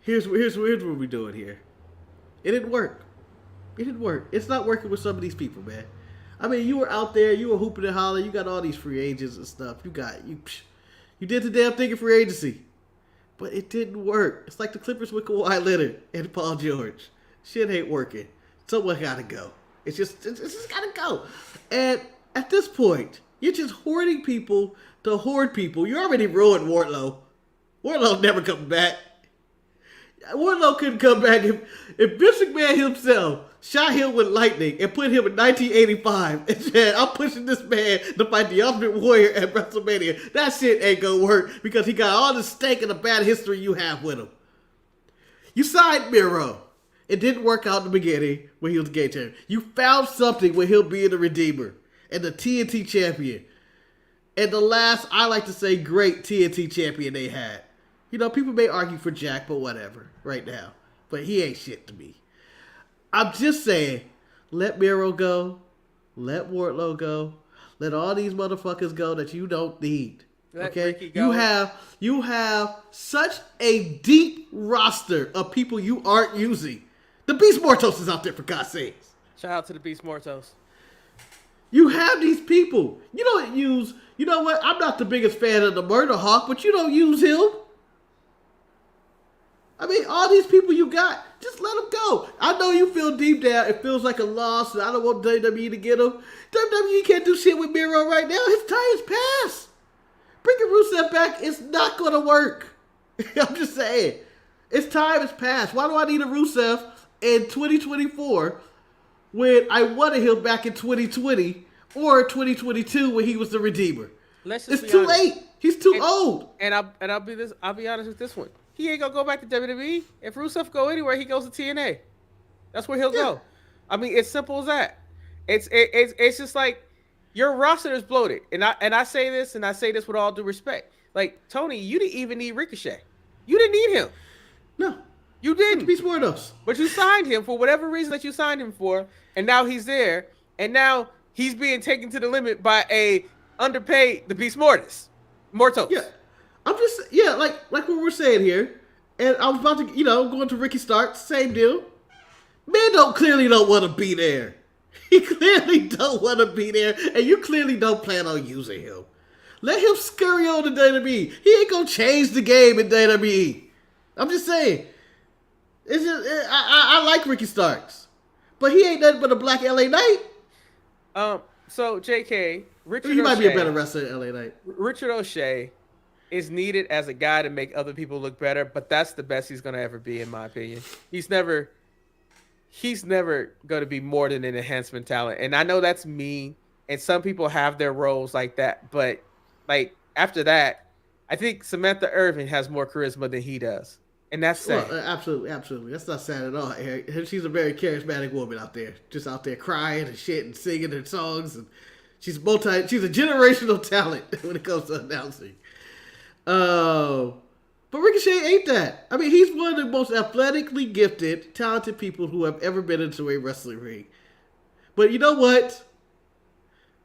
Here's what we're doing here. It didn't work. It's not working with some of these people, man. I mean, you were out there, you were hooping and hollering, you got all these free agents and stuff. You did the damn thing in free agency. But it didn't work. It's like the Clippers with Kawhi Leonard and Paul George. Shit ain't working. Someone gotta go. It's just gotta go. And at this point, you're just hoarding people to hoard people. You already ruined Wardlow. Wardlow never coming back. Wardlow couldn't come back if Vince McMahon himself shot him with lightning and put him in 1985 and said, I'm pushing this man to fight the Ultimate Warrior at WrestleMania. That shit ain't gonna work because he got all the stake and the bad history you have with him. You signed Miro. It didn't work out in the beginning when he was the game changer. You found something with him being the Redeemer and the TNT champion. And the last, I like to say, great TNT champion they had. You know, people may argue for Jack, but whatever right now. But he ain't shit to me. I'm just saying, let Miro go. Let Wardlow go. Let all these motherfuckers go that you don't need. Okay? You have such a deep roster of people you aren't using. The Beast Mortos is out there, for God's sakes. Shout out to the Beast Mortos. You have these people. You don't use... You know what? I'm not the biggest fan of the Murder Hawk, but you don't use him. I mean, all these people you got, just let them go. I know you feel deep down. It feels like a loss, and I don't want WWE to get him. WWE can't do shit with Miro right now. His time is past. Bringing Rusev back is not going to work. I'm just saying. His time is past. Why do I need a Rusev in 2024 when I wanted him back in 2020 or 2022 when he was the Redeemer? It's too late. He's too old. And I'll be honest with this one. He ain't gonna go back to WWE. If Rusev go anywhere, he goes to TNA. That's where he'll go. I mean, it's simple as that. It's just like your roster is bloated. And I say this with all due respect. Like, Tony, you didn't even need Ricochet. You didn't need him. No. You didn't. Beast Mortos. But you signed him for whatever reason that you signed him for, and now he's there, and now he's being taken to the limit by a underpaid the Beast Mortos. Yeah. I'm just, like what we're saying here. And I was about to, going to Ricky Starks, same deal. Man clearly don't want to be there. He clearly don't want to be there, and you clearly don't plan on using him. Let him scurry on to WWE. He ain't gonna change the game in WWE. I'm just saying. It's just I like Ricky Starks, but he ain't nothing but a black LA Knight. So JK, Richard He might O'Shea, be a better wrestler than LA Knight. Richard O'Shea is needed as a guy to make other people look better, but that's the best he's gonna ever be, in my opinion. He's never gonna be more than an enhancement talent, and I know that's mean. And some people have their roles like that, but like after that, I think Samantha Irvin has more charisma than he does, and that's sad. Well, absolutely. That's not sad at all, Eric. She's a very charismatic woman out there, just out there crying and shit and singing her songs, and she's a generational talent when it comes to announcing. But Ricochet ain't that. I mean, he's one of the most athletically gifted, talented people who have ever been into a wrestling ring. But you know what?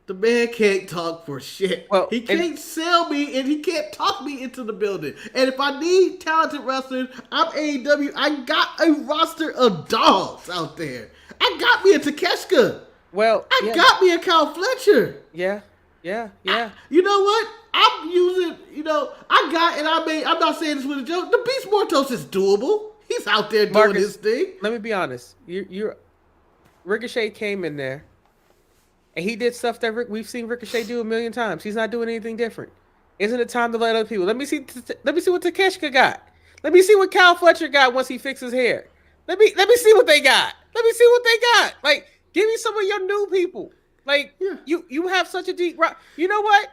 The man can't talk for shit. Well, he can't sell me, and he can't talk me into the building. And if I need talented wrestlers, I'm AEW. I got a roster of dogs out there. I got me a Takeshka. Well, I got me a Kyle Fletcher. Yeah. You know what? I'm using, I'm not saying this with a joke. The Beast Mortos is doable. He's out there doing Marcus, his thing. Let me be honest. Ricochet came in there, and he did stuff that we've seen Ricochet do a million times. He's not doing anything different. Isn't it time to let other people? Let me see what Takeshka got. Let me see what Kyle Fletcher got once he fixes hair. Let me see what they got. Like, give me some of your new people. Like, you have such a deep rock. You know what?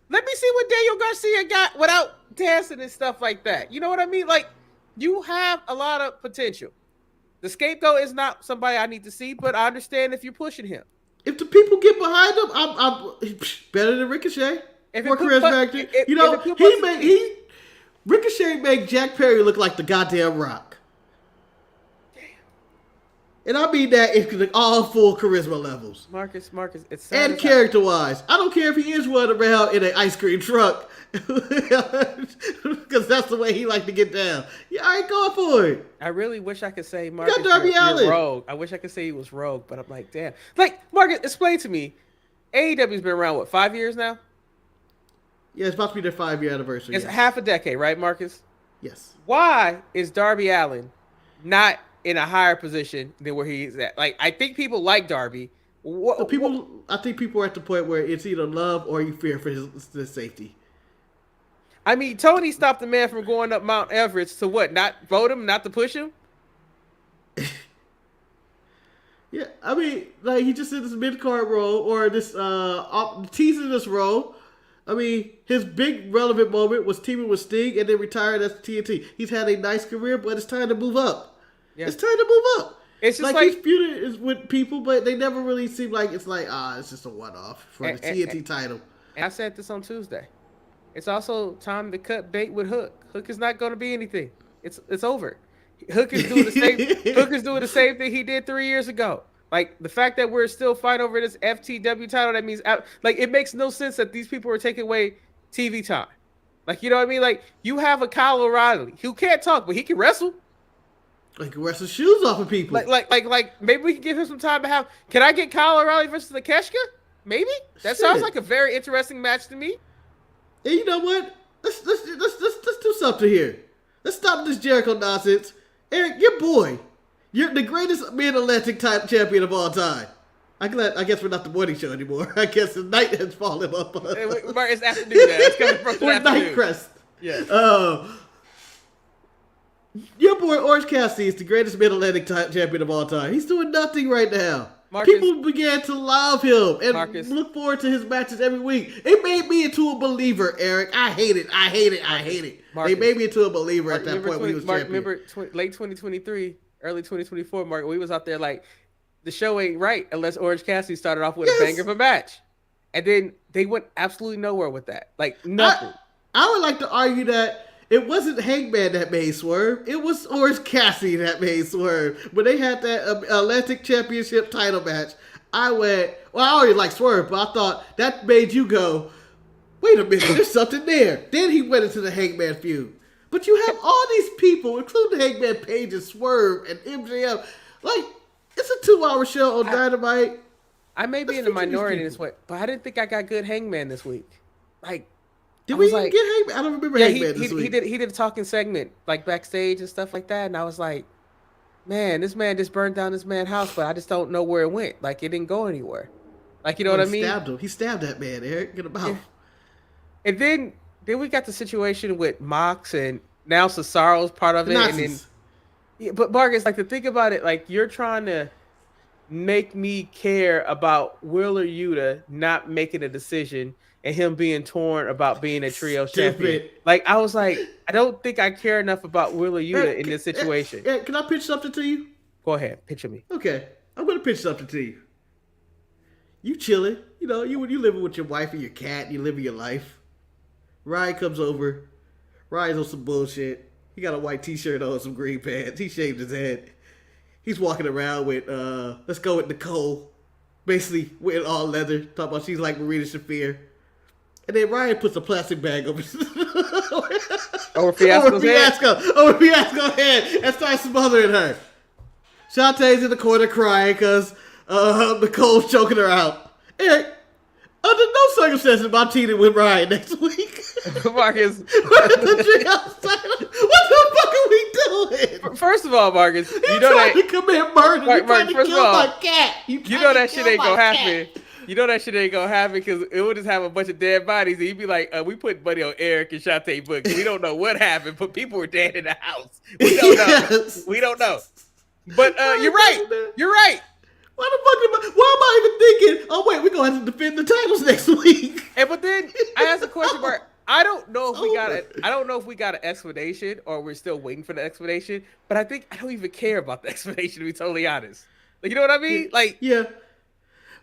Let me see what Daniel Garcia got without dancing and stuff like that. You know what I mean? Like, you have a lot of potential. The Scapegoat is not somebody I need to see, but I understand if you're pushing him. If the people get behind him, I'm better than Ricochet. More charismatic. Ricochet made Jack Perry look like the goddamn Rock. And I mean that in all full charisma levels. Marcus, it's and character-wise. I don't care if he is running around in an ice cream truck. Because that's the way he like to get down. Yeah, I ain't going for it. I really wish I could say, Marcus, you're rogue. I wish I could say he was rogue, but I'm like, damn. Like, Marcus, explain to me. AEW's been around, 5 years now? Yeah, it's about to be their 5-year anniversary. It's half a decade, right, Marcus? Yes. Why is Darby Allin not in a higher position than where he's at? Like, I think people like Darby. I think people are at the point where it's either love or you fear for his safety. I mean, Tony stopped the man from going up Mount Everest to what? Not vote him, not to push him? Yeah, I mean, like, he just did this mid-card role or this teasing this role. I mean, his big relevant moment was teaming with Sting and then retiring as TNT. He's had a nice career, but it's time to move up. Yeah. It's time to move up. It's just like he's feuding with people, but they never really seem like it's just a one-off for the TNT title. And I said this on Tuesday. It's also time to cut bait with Hook. Hook is not going to be anything. It's over. Hook is doing the same. Hook is doing the same thing he did 3 years ago. Like, the fact that we're still fighting over this FTW title, that means it makes no sense that these people are taking away TV time. Like, you know what I mean? Like, you have a Kyle O'Reilly who can't talk, but he can wrestle. Like, wrestle shoes off of people. Like maybe we can give him some time to have. Can I get Kyle O'Reilly versus Takeshka? Maybe that sounds like a very interesting match to me. And you know what? Let's do something here. Let's stop this Jericho nonsense. Eric, your boy, you're the greatest Mid-Atlantic champion of all time. I guess we're not the morning show anymore. I guess the night has fallen up. It's afternoon now. It's coming from we're Night Crest. Yeah. Your boy Orange Cassidy is the greatest Mid-Atlantic champion of all time. He's doing nothing right now. Marcus, people began to love him and look forward to his matches every week. It made me into a believer, Eric. I hate it. Marcus, they made me into a believer at that point when he was champion. Remember late 2023, early 2024, Mark, we was out there like, the show ain't right unless Orange Cassidy started off with a banger of a match. And then they went absolutely nowhere with that. Like, nothing. I would like to argue that it wasn't Hangman that made Swerve. It was Orange Cassidy that made Swerve. When they had that Atlantic Championship title match, I went, well, I already like Swerve, but I thought that made you go, wait a minute, there's something there. Then he went into the Hangman feud. But you have all these people, including Hangman Page and Swerve and MJF. Like, It's a 2-hour show on Dynamite. I may be in the minority in this way, but I didn't think I got good Hangman this week. Like, did we even get Hangman? I don't remember Hangman this week. He did a talking segment like backstage and stuff like that, and I was like, man, this man just burned down this man's house, but I just don't know where it went. Like, it didn't go anywhere. Like, you know what I mean? Stabbed him. He stabbed that man, Eric. Get him out. Yeah. And then we got the situation with Mox, and now Cesaro's part of it. And then, yeah, but Marcus, like, to think about it, like, you're trying to make me care about Wheeler Yuta not making a decision and him being torn about being a trio champion. Like, I was like, I don't think I care enough about Wheeler Yuta in this situation. Can I pitch something to you? Go ahead, picture me. Okay, I'm gonna pitch something to you. You chilling, you know, you living with your wife and your cat, you living your life. Ryan comes over. Ryan's on some bullshit. He got a white t-shirt on, some green pants. He shaved his head. He's walking around with, let's go with Nicole. Basically, wearing all leather. Talking about she's like Marina Shafir. And then Ryan puts a plastic bag over Fiasco's head. Over Fiasco's head and starts smothering her. Shantae's in the corner crying because Nicole's choking her out. Eric, under no circumstances am I cheating with Ryan next week. Marcus. What the fuck are we doing? First of all, Marcus, you know that to commit murder. You trying to kill my cat. You know that shit ain't gonna happen. You know that shit ain't gonna happen because it would just have a bunch of dead bodies. And you'd be like, we put money on Eric and Shantae books. We don't know what happened, but people were dead in the house. We don't know. We don't know. But you're right. You're right. Why am I even thinking, oh wait, we're gonna have to defend the titles next week? And but then I asked a question mark. I don't know if we got an explanation or we're still waiting for the explanation, but I think I don't even care about the explanation, to be totally honest. Like, you know what I mean? Yeah.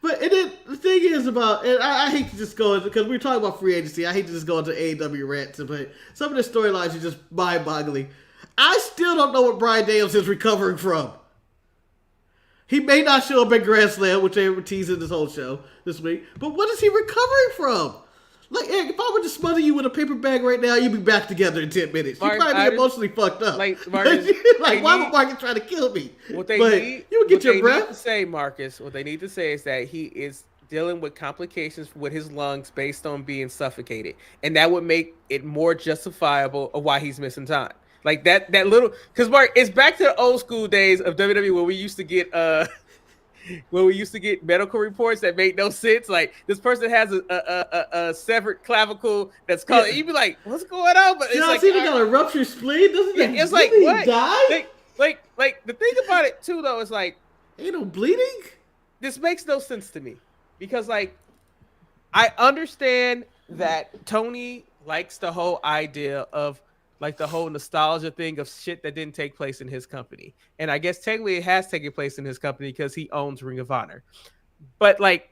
But and then the thing is about, and I hate to just go into, because we're talking about free agency, I hate to just go into AEW rants, but some of the storylines are just mind-boggling. I still don't know what Bryan Danielson is recovering from. He may not show up at Grand Slam, which they were teasing this whole show this week, but what is he recovering from? Like, Eric, if I were to smother you with a paper bag right now, you'd be back together in 10 minutes. You'd probably be emotionally fucked up. Like, Marcus, why would Marcus try to kill me? What they need, you would get your breath. Need to say, Marcus, what they need to say is that he is dealing with complications with his lungs based on being suffocated. And that would make it more justifiable of why he's missing time. Like that little, because Mark, it's back to the old school days of WWE where we used to get medical reports that made no sense. Like, this person has a severed clavicle that's called. You'd be like, what's going on? But it's like, he got a ruptured spleen. Doesn't it's like, what? Die? Like the thing about it too, though, is like, ain't no bleeding. This makes no sense to me because, like, I understand that Tony likes the whole idea of, like, the whole nostalgia thing of shit that didn't take place in his company. And I guess technically it has taken place in his company because he owns Ring of Honor. But, like,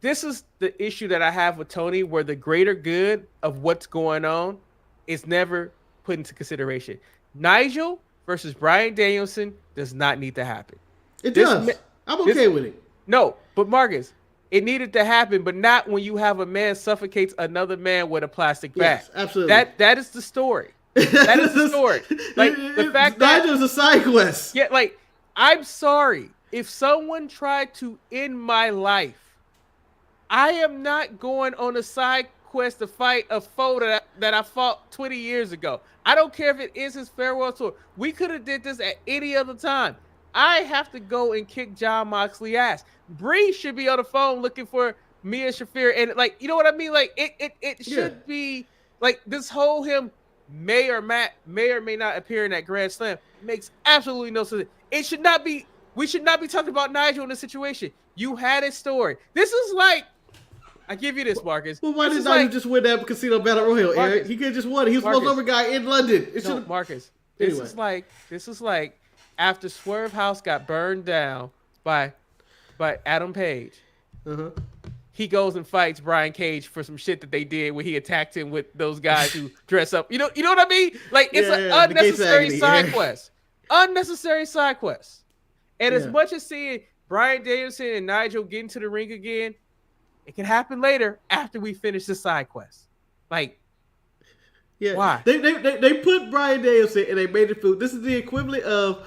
this is the issue that I have with Tony, where the greater good of what's going on is never put into consideration. Nigel versus Bryan Danielson does not need to happen. It does. I'm okay with it. No, but Marcus, it needed to happen, but not when you have a man suffocates another man with a plastic bag. Yes, absolutely. That is the story. That is the story. Like, the fact that Nigel's a side quest. Yeah, like, I'm sorry if someone tried to end my life. I am not going on a side quest to fight a foe that I fought 20 years ago. I don't care if it is his farewell tour. We could have did this at any other time. I have to go and kick Jon Moxley's ass. Bree should be on the phone looking for Mia Shafir, and, like, you know what I mean? Like, it should be like, this whole him may or may not appear in that Grand Slam makes absolutely no sense. It should not be. We should not be talking about Nigel in this situation. You had a story. This is like, I give you this, Marcus. Well, why did Nigel just win that Casino Battle Royal, Marcus, Eric? He could have just won. He was the most over guy in London. Marcus. This is like after Swerve House got burned down by Adam Page. He goes and fights Brian Cage for some shit that they did when he attacked him with those guys who dress up. You know what I mean? Like, it's unnecessary side quest. Unnecessary side quest. And as much as seeing Bryan Danielson and Nigel get into the ring again, it can happen later after we finish the side quest. Like, why? They put Bryan Danielson in a major feud. This is the equivalent of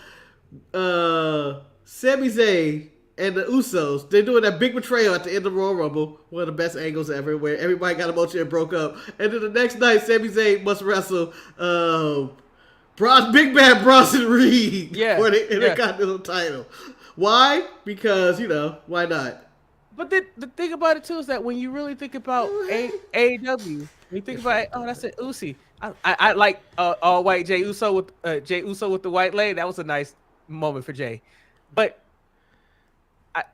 Sami Zayn and the Usos, they're doing that big betrayal at the end of Royal Rumble, one of the best angles ever, where everybody got emotional and broke up. And then the next night, Sami Zayn must wrestle Big Bad Bronson Reed for the Intercontinental title. Why? Because, why not? But the thing about it, too, is that when you really think about AEW, you think about, that's an Usi. I like all white Jey Uso with the white lady. That was a nice moment for Jey. But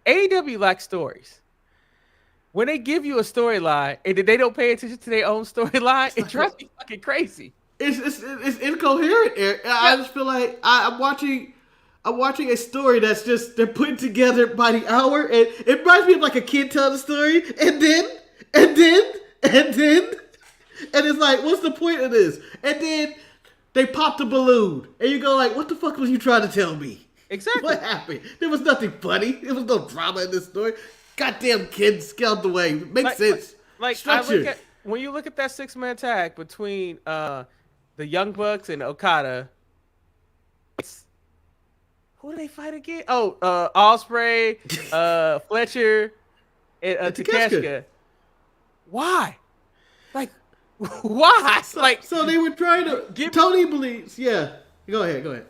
AEW lacks stories. When they give you a storyline and they don't pay attention to their own storyline, it drives me fucking crazy. It's incoherent, Eric. Yeah. I just feel like I'm watching a story that's just they're putting together by the hour, and it reminds me of like a kid telling a story, and then it's like, what's the point of this? And then they pop the balloon, and you go like, what the fuck was you trying to tell me? Exactly. What happened? There was nothing funny. There was no drama in this story. Goddamn kids, get out the way. Makes sense. When you look at that 6-man tag between the Young Bucks and Okada, who do they fight again? Oh, Ospreay, Fletcher, and Takeshita. Why? Like, why? So they were trying to. Tony believes. Yeah. Go ahead.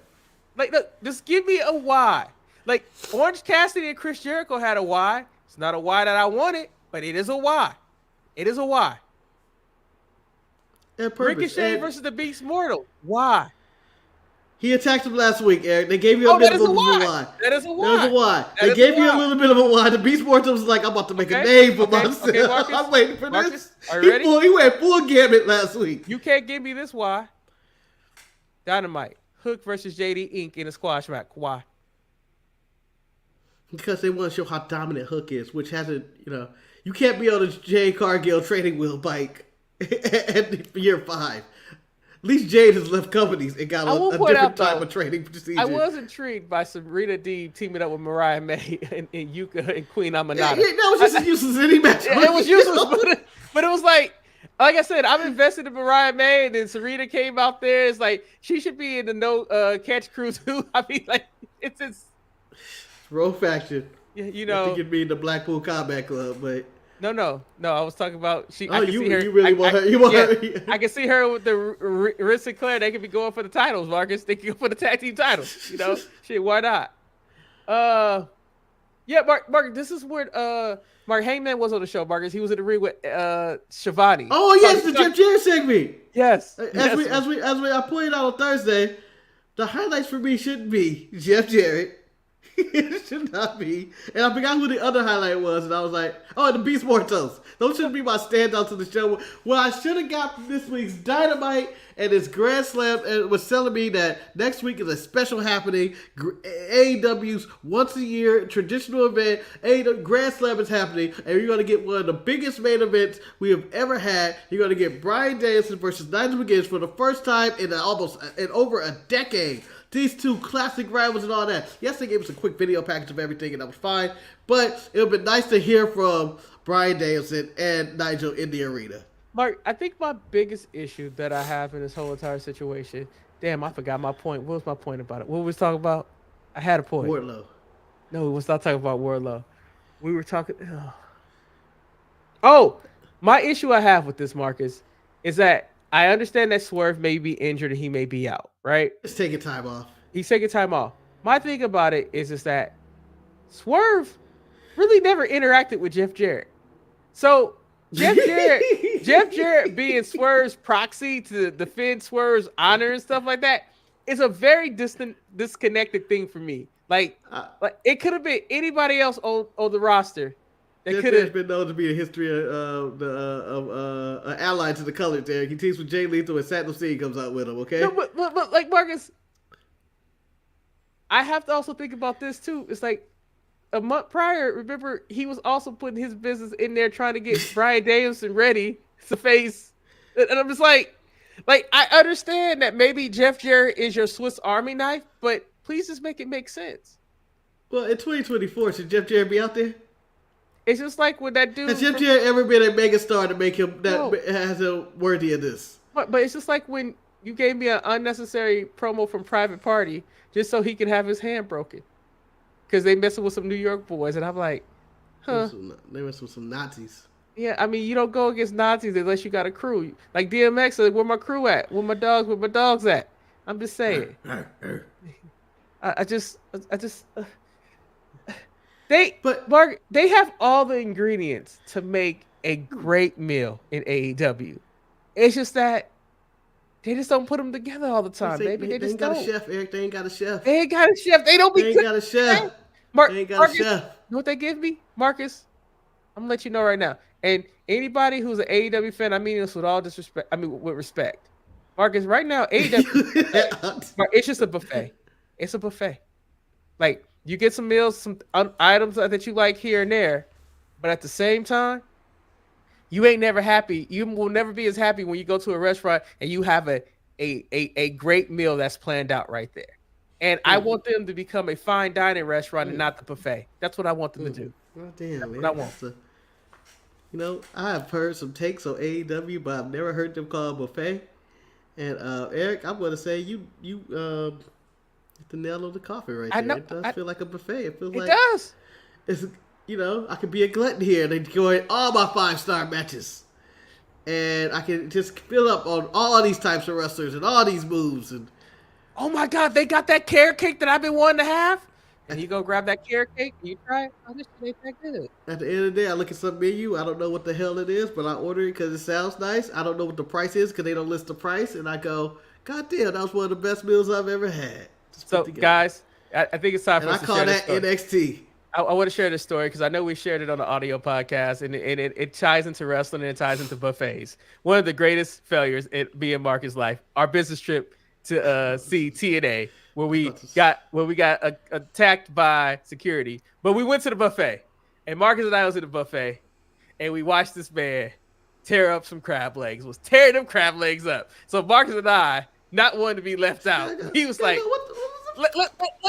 Like, look, just give me a why. Like, Orange Cassidy and Chris Jericho had a why. It's not a why that I wanted, but it is a why. It is a why. Ricochet versus the Beast Mortal. Why? He attacked him last week, Eric. They gave you a bit of a why. That is a why. They gave you a little bit of a why. The Beast Mortal was like, I'm about to make a name for myself. Okay, Marcus, I'm waiting for this. Are you ready? He went full gamut last week. You can't give me this why. Dynamite. Hook versus JD Inc. in a squash match. Why? Because they want to show how dominant Hook is, which hasn't, you can't be on a Jay Cargill training wheel bike at year 5. At least Jade has left companies and got a different type of training procedure. I was intrigued by Serena Deeb teaming up with Mariah May and Yuka and Queen Amanada. Yeah, that was just as useless as any match. It was useless, but it was like I said, I'm invested in Mariah May, and then Serena came out there. It's like she should be in the no catch crew too. I mean, like it's Row Faction. Yeah, I think it'd be in the Blackpool Combat Club, but no. I was talking about she. Oh, you really want her? You want her? I can see her with the Riz Sinclair. They could be going for the titles, Marcus. They could go for the tag team titles. Shit, why not? Yeah, Mark. This is where Mark Heyman was on the show, Marcus. He was in the ring with Shivani. Oh yes, the Jeff Jarrett segment. Yes. As I pointed out on Thursday, the highlights for me shouldn't be Jeff Jarrett. It should not be. And I forgot who the other highlight was, and I was like, oh, the Beast Mortals. Those shouldn't be my standouts of the show. What I should have got from this week's Dynamite and this Grand Slam was telling me that next week is a special happening. AEW's once a year traditional event. AEW Grand Slam is happening, and you're going to get one of the biggest main events we have ever had. You're going to get Bryan Danielson versus Nigel McGuinness for the first time in over a decade. These two classic rivals and all that. Yes, they gave us a quick video package of everything, and that was fine. But it would be nice to hear from Bryan Danielson and Nigel in the arena. Mark, I think my biggest issue that I have in this whole entire situation. Damn, I forgot my point. What was my point about it? What were we talking about? I had a point. Wardlow. No, we was not talking about Wardlow. We were talking. Oh, my issue I have with this, Marcus, is that I understand that Swerve may be injured and he may be out, right? He's taking time off. He's taking time off. My thing about it is that Swerve really never interacted with Jeff Jarrett. So Jeff Jarrett being Swerve's proxy to defend Swerve's honor and stuff like that is a very disconnected thing for me. Like it could have been anybody else on the roster. That could have been known to be a history of allied to the Colors. There, he teams with Jay Lethal and Saddam C comes out with him. Okay, no, but like Marcus, I have to also think about this too. It's like a month prior. Remember, he was also putting his business in there trying to get Bryan Danielson ready to face. And I'm just like I understand that maybe Jeff Jarrett is your Swiss Army knife, but please just make it make sense. Well, in 2024, should Jeff Jarrett be out there? It's just like when that dude. Has Jeff Jarrett ever been a megastar to make him has a worthy of this? But it's just like when you gave me an unnecessary promo from Private Party just so he could have his hand broken. because they messing with some New York boys, and I'm like, huh? They mess with some Nazis. Yeah, I mean, you don't go against Nazis unless you got a crew. Like DMX, like, where my crew at? Where my dogs at? I'm just saying. I just they have all the ingredients to make a great meal in AEW. It's just that they just don't put them together all the time, baby. They just don't. They ain't got a chef, Eric. They ain't got a chef. They ain't got a chef. They don't be. They ain't got a chef. They ain't got Marcus, a chef. You know what they give me, Marcus? I'm gonna let you know right now. And anybody who's an AEW fan, I mean this with all disrespect. I mean with respect, Marcus. Right now, AEW, it's just a buffet. It's a buffet. Like you get some meals, some items that you like here and there, but at the same time, you ain't never happy. You will never be as happy when you go to a restaurant and you have a great meal that's planned out right there. And I want them to become a fine dining restaurant and not the buffet. That's what I want them to do. Oh, damn, man. What I want. You know, I have heard some takes on AEW, but I've never heard them call a buffet. And Eric, I'm gonna say you hit the nail on the coffin right there. I know, it does feel like a buffet. It feels like does. It's I could be a glutton here and enjoy all my 5-star matches, and I can just fill up on all these types of wrestlers and all these moves. And oh my God, they got that carrot cake that I've been wanting to have. And you go grab that carrot cake and you try it. Oh, this shit ain't that good. At the end of the day, I look at some menu. I don't know what the hell it is, but I order it because it sounds nice. I don't know what the price is because they don't list the price. And I go, God damn, that was one of the best meals I've ever had. So, guys, I think it's time for us to share this story. And I call that NXT. I want to share this story because I know we shared it on the audio podcast, and it ties into wrestling and it ties into buffets. One of the greatest failures in me and Marcus' life, our business trip to see TNA, where we got attacked by security, but we went to the buffet, and Marcus and I was at the buffet, and we watched this man tear up some crab legs. Was tearing them crab legs up. So Marcus and I, not wanting to be left out, he was like, let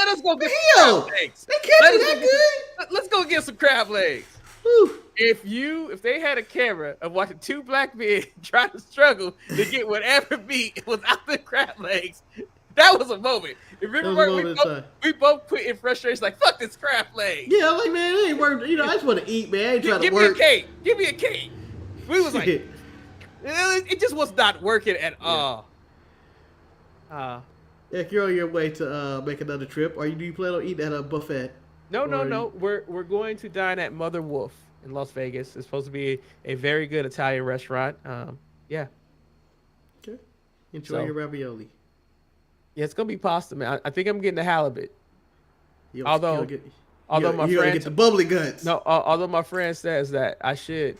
us go get some crab legs. They can't be that good. Let's go get some crab legs. Whew. If they had a camera of watching two black men try to struggle to get whatever meat without the crab legs, that was a moment. Remember, we both quit in frustration, like, fuck this crab leg. Yeah, I'm like, man, it ain't worth. I just want to eat, man. I ain't trying to Give work. me a cake. Give me a cake. We was like, it just was not working at all. If you're on your way to make another trip, do you plan on eating at a buffet? No. We're going to dine at Mother Wolf in Las Vegas. It's supposed to be a very good Italian restaurant. Yeah. Okay. Enjoy your ravioli. Yeah, it's gonna be pasta, man. I think I'm getting the halibut. Although my friend get the bubbly guts. No, although my friend says that I should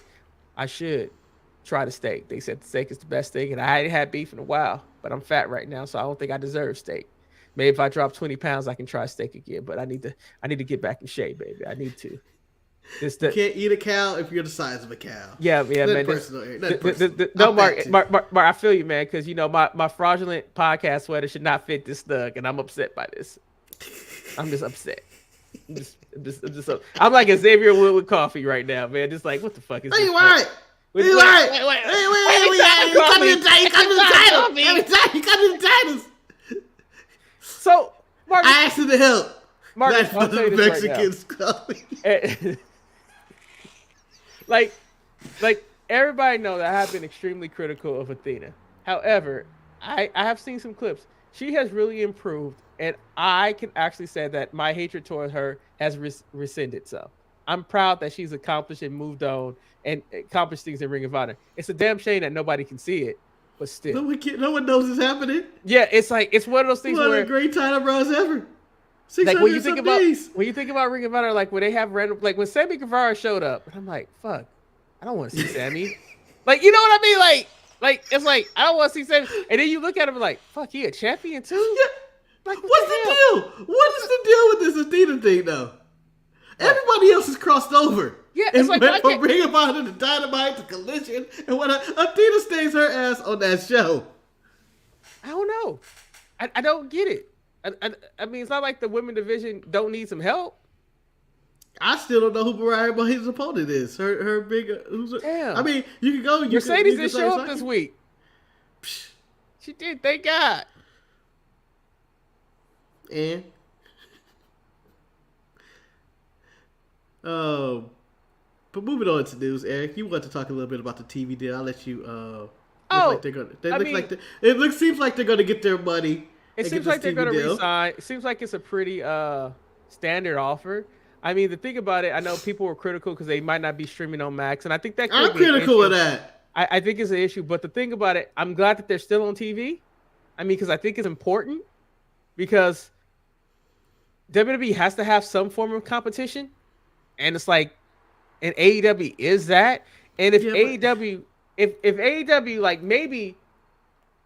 try the steak. They said the steak is the best steak, and I hadn't had beef in a while, but I'm fat right now, so I don't think I deserve steak. Maybe if I drop 20 pounds, I can try steak again, but I need to get back in shape, baby. I need to. You can't eat a cow if you're the size of a cow. Yeah, man. No, Mark, I feel you, man, because my fraudulent podcast sweater should not fit this snug, and I'm upset by this. I'm just upset. I'm like Xavier Wood with coffee right now, man. Just like, what the fuck is this? Wait. You got me the titles. So, Mark, I asked you to help. Mark, that's for the Mexicans coffee. Like everybody know that I have been extremely critical of Athena. However, I have seen some clips. She has really improved, and I can actually say that my hatred towards her has rescinded. So I'm proud that she's accomplished and moved on and accomplished things in Ring of Honor. It's a damn shame that nobody can see it, but still, no one knows it's happening. Yeah, it's one of those things one where of the great title runs ever. Like when you think about Ring of Honor, like when they have random, like when Sammy Guevara showed up, I'm like, fuck, I don't want to see Sammy. Like, you know what I mean? Like it's like I don't want to see Sammy, and then you look at him like, fuck, he a champion too. Yeah. Like, what's the deal? What is the deal with this Athena thing, though? Everybody else has crossed over. Yeah, it's like went from Ring of Honor to Dynamite to Collision, and when Athena stays her ass on that show. I don't know. I don't get it. I mean, it's not like the women division don't need some help. I still don't know who Mariah Mahay's opponent is. Her big. Damn. I mean, you can go. Mercedes didn't show up this week. She did. Thank God. And But moving on to news, Eric, you want to talk a little bit about the TV deal? I'll let you. Seems like they're gonna get their money. It seems like they're gonna resign. It seems like it's a pretty standard offer. I mean, the thing about it, I know people were critical because they might not be streaming on Max, and I think that I'm critical of that. I think it's an issue, but the thing about it, I'm glad that they're still on TV. I mean, because I think it's important because WWE has to have some form of competition, and it's like, and AEW is that. And if AEW, like maybe,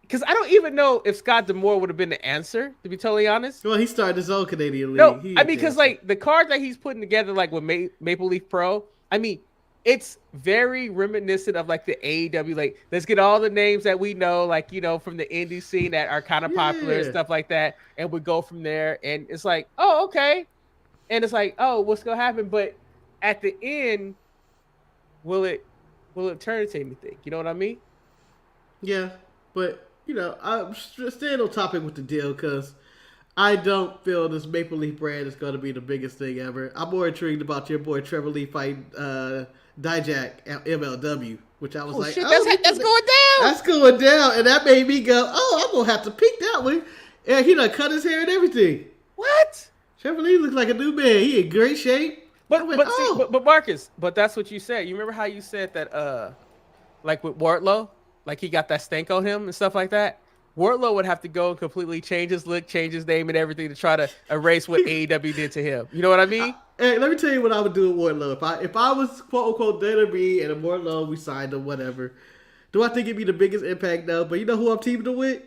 because I don't even know if Scott D'Amore would have been the answer, to be totally honest. Well, he started his own Canadian league. No, I mean, because like the card that he's putting together, like with Maple Leaf Pro, I mean, it's very reminiscent of like the AEW. Like, let's get all the names that we know, like, you know, from the indie scene that are kind of popular and stuff like that, and we go from there. And it's like, oh, okay, and it's like, oh, what's gonna happen? But at the end, will it turn into anything? You know what I mean? Yeah, but you know, I'm staying on topic with the deal because I don't feel this Maple Leaf brand is going to be the biggest thing ever. I'm more intrigued about your boy Trevor Lee fighting Dijak at MLW, which I was like, shit, that's going down. That's going down, and that made me go, oh, I'm gonna have to peek that one. And he done cut his hair and everything. What? Trevor Lee looks like a new man. He in great shape. But Marcus, but that's what you said. You remember how you said that like with Wardlow, like he got that stank on him and stuff like that? Wardlow would have to go and completely change his look, change his name and everything to try to erase what AEW did to him. You know what I mean? Hey, let me tell you what I would do with Wardlow. If I was quote unquote WWE and a Wardlow, we signed him, whatever. Do I think it'd be the biggest impact? No, but you know who I'm teaming him with?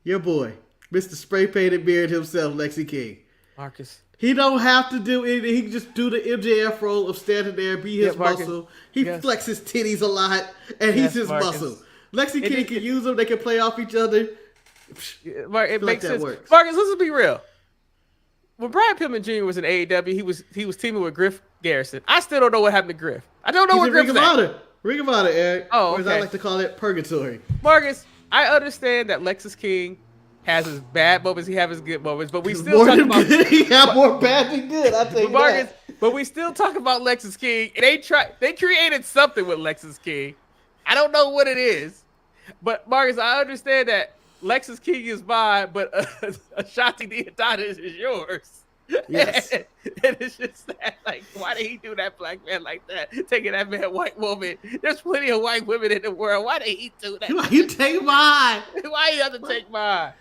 Your boy, Mr. Spray Painted Beard himself, Lexi King. Marcus. He don't have to do anything. He can just do the MJF role of standing there, be his muscle. He flexes titties a lot, and he's his muscle. Lexi King can use them. They can play off each other. It makes sense. Works. Marcus, let's be real. When Brian Pillman Jr. was in AEW, he was teaming with Griff Garrison. I still don't know what happened to Griff. I don't know what Griff is at. Ring of Honor, Eric. Oh, okay. Or as I like to call it, purgatory. Marcus, I understand that Lexus King has his bad moments, he has his good moments, but we still talk about he got more bad than good. I think Marcus, but we still talk about Lexus King. And they created something with Lexus King. I don't know what it is, but Marcus, I understand that Lexus King is mine, but Ashanti Diadonis is yours. Yes, and it's just that, like, why did he do that black man like that? Taking that man white woman. There's plenty of white women in the world. Why did he do that? Why you take mine? Why you have to take mine?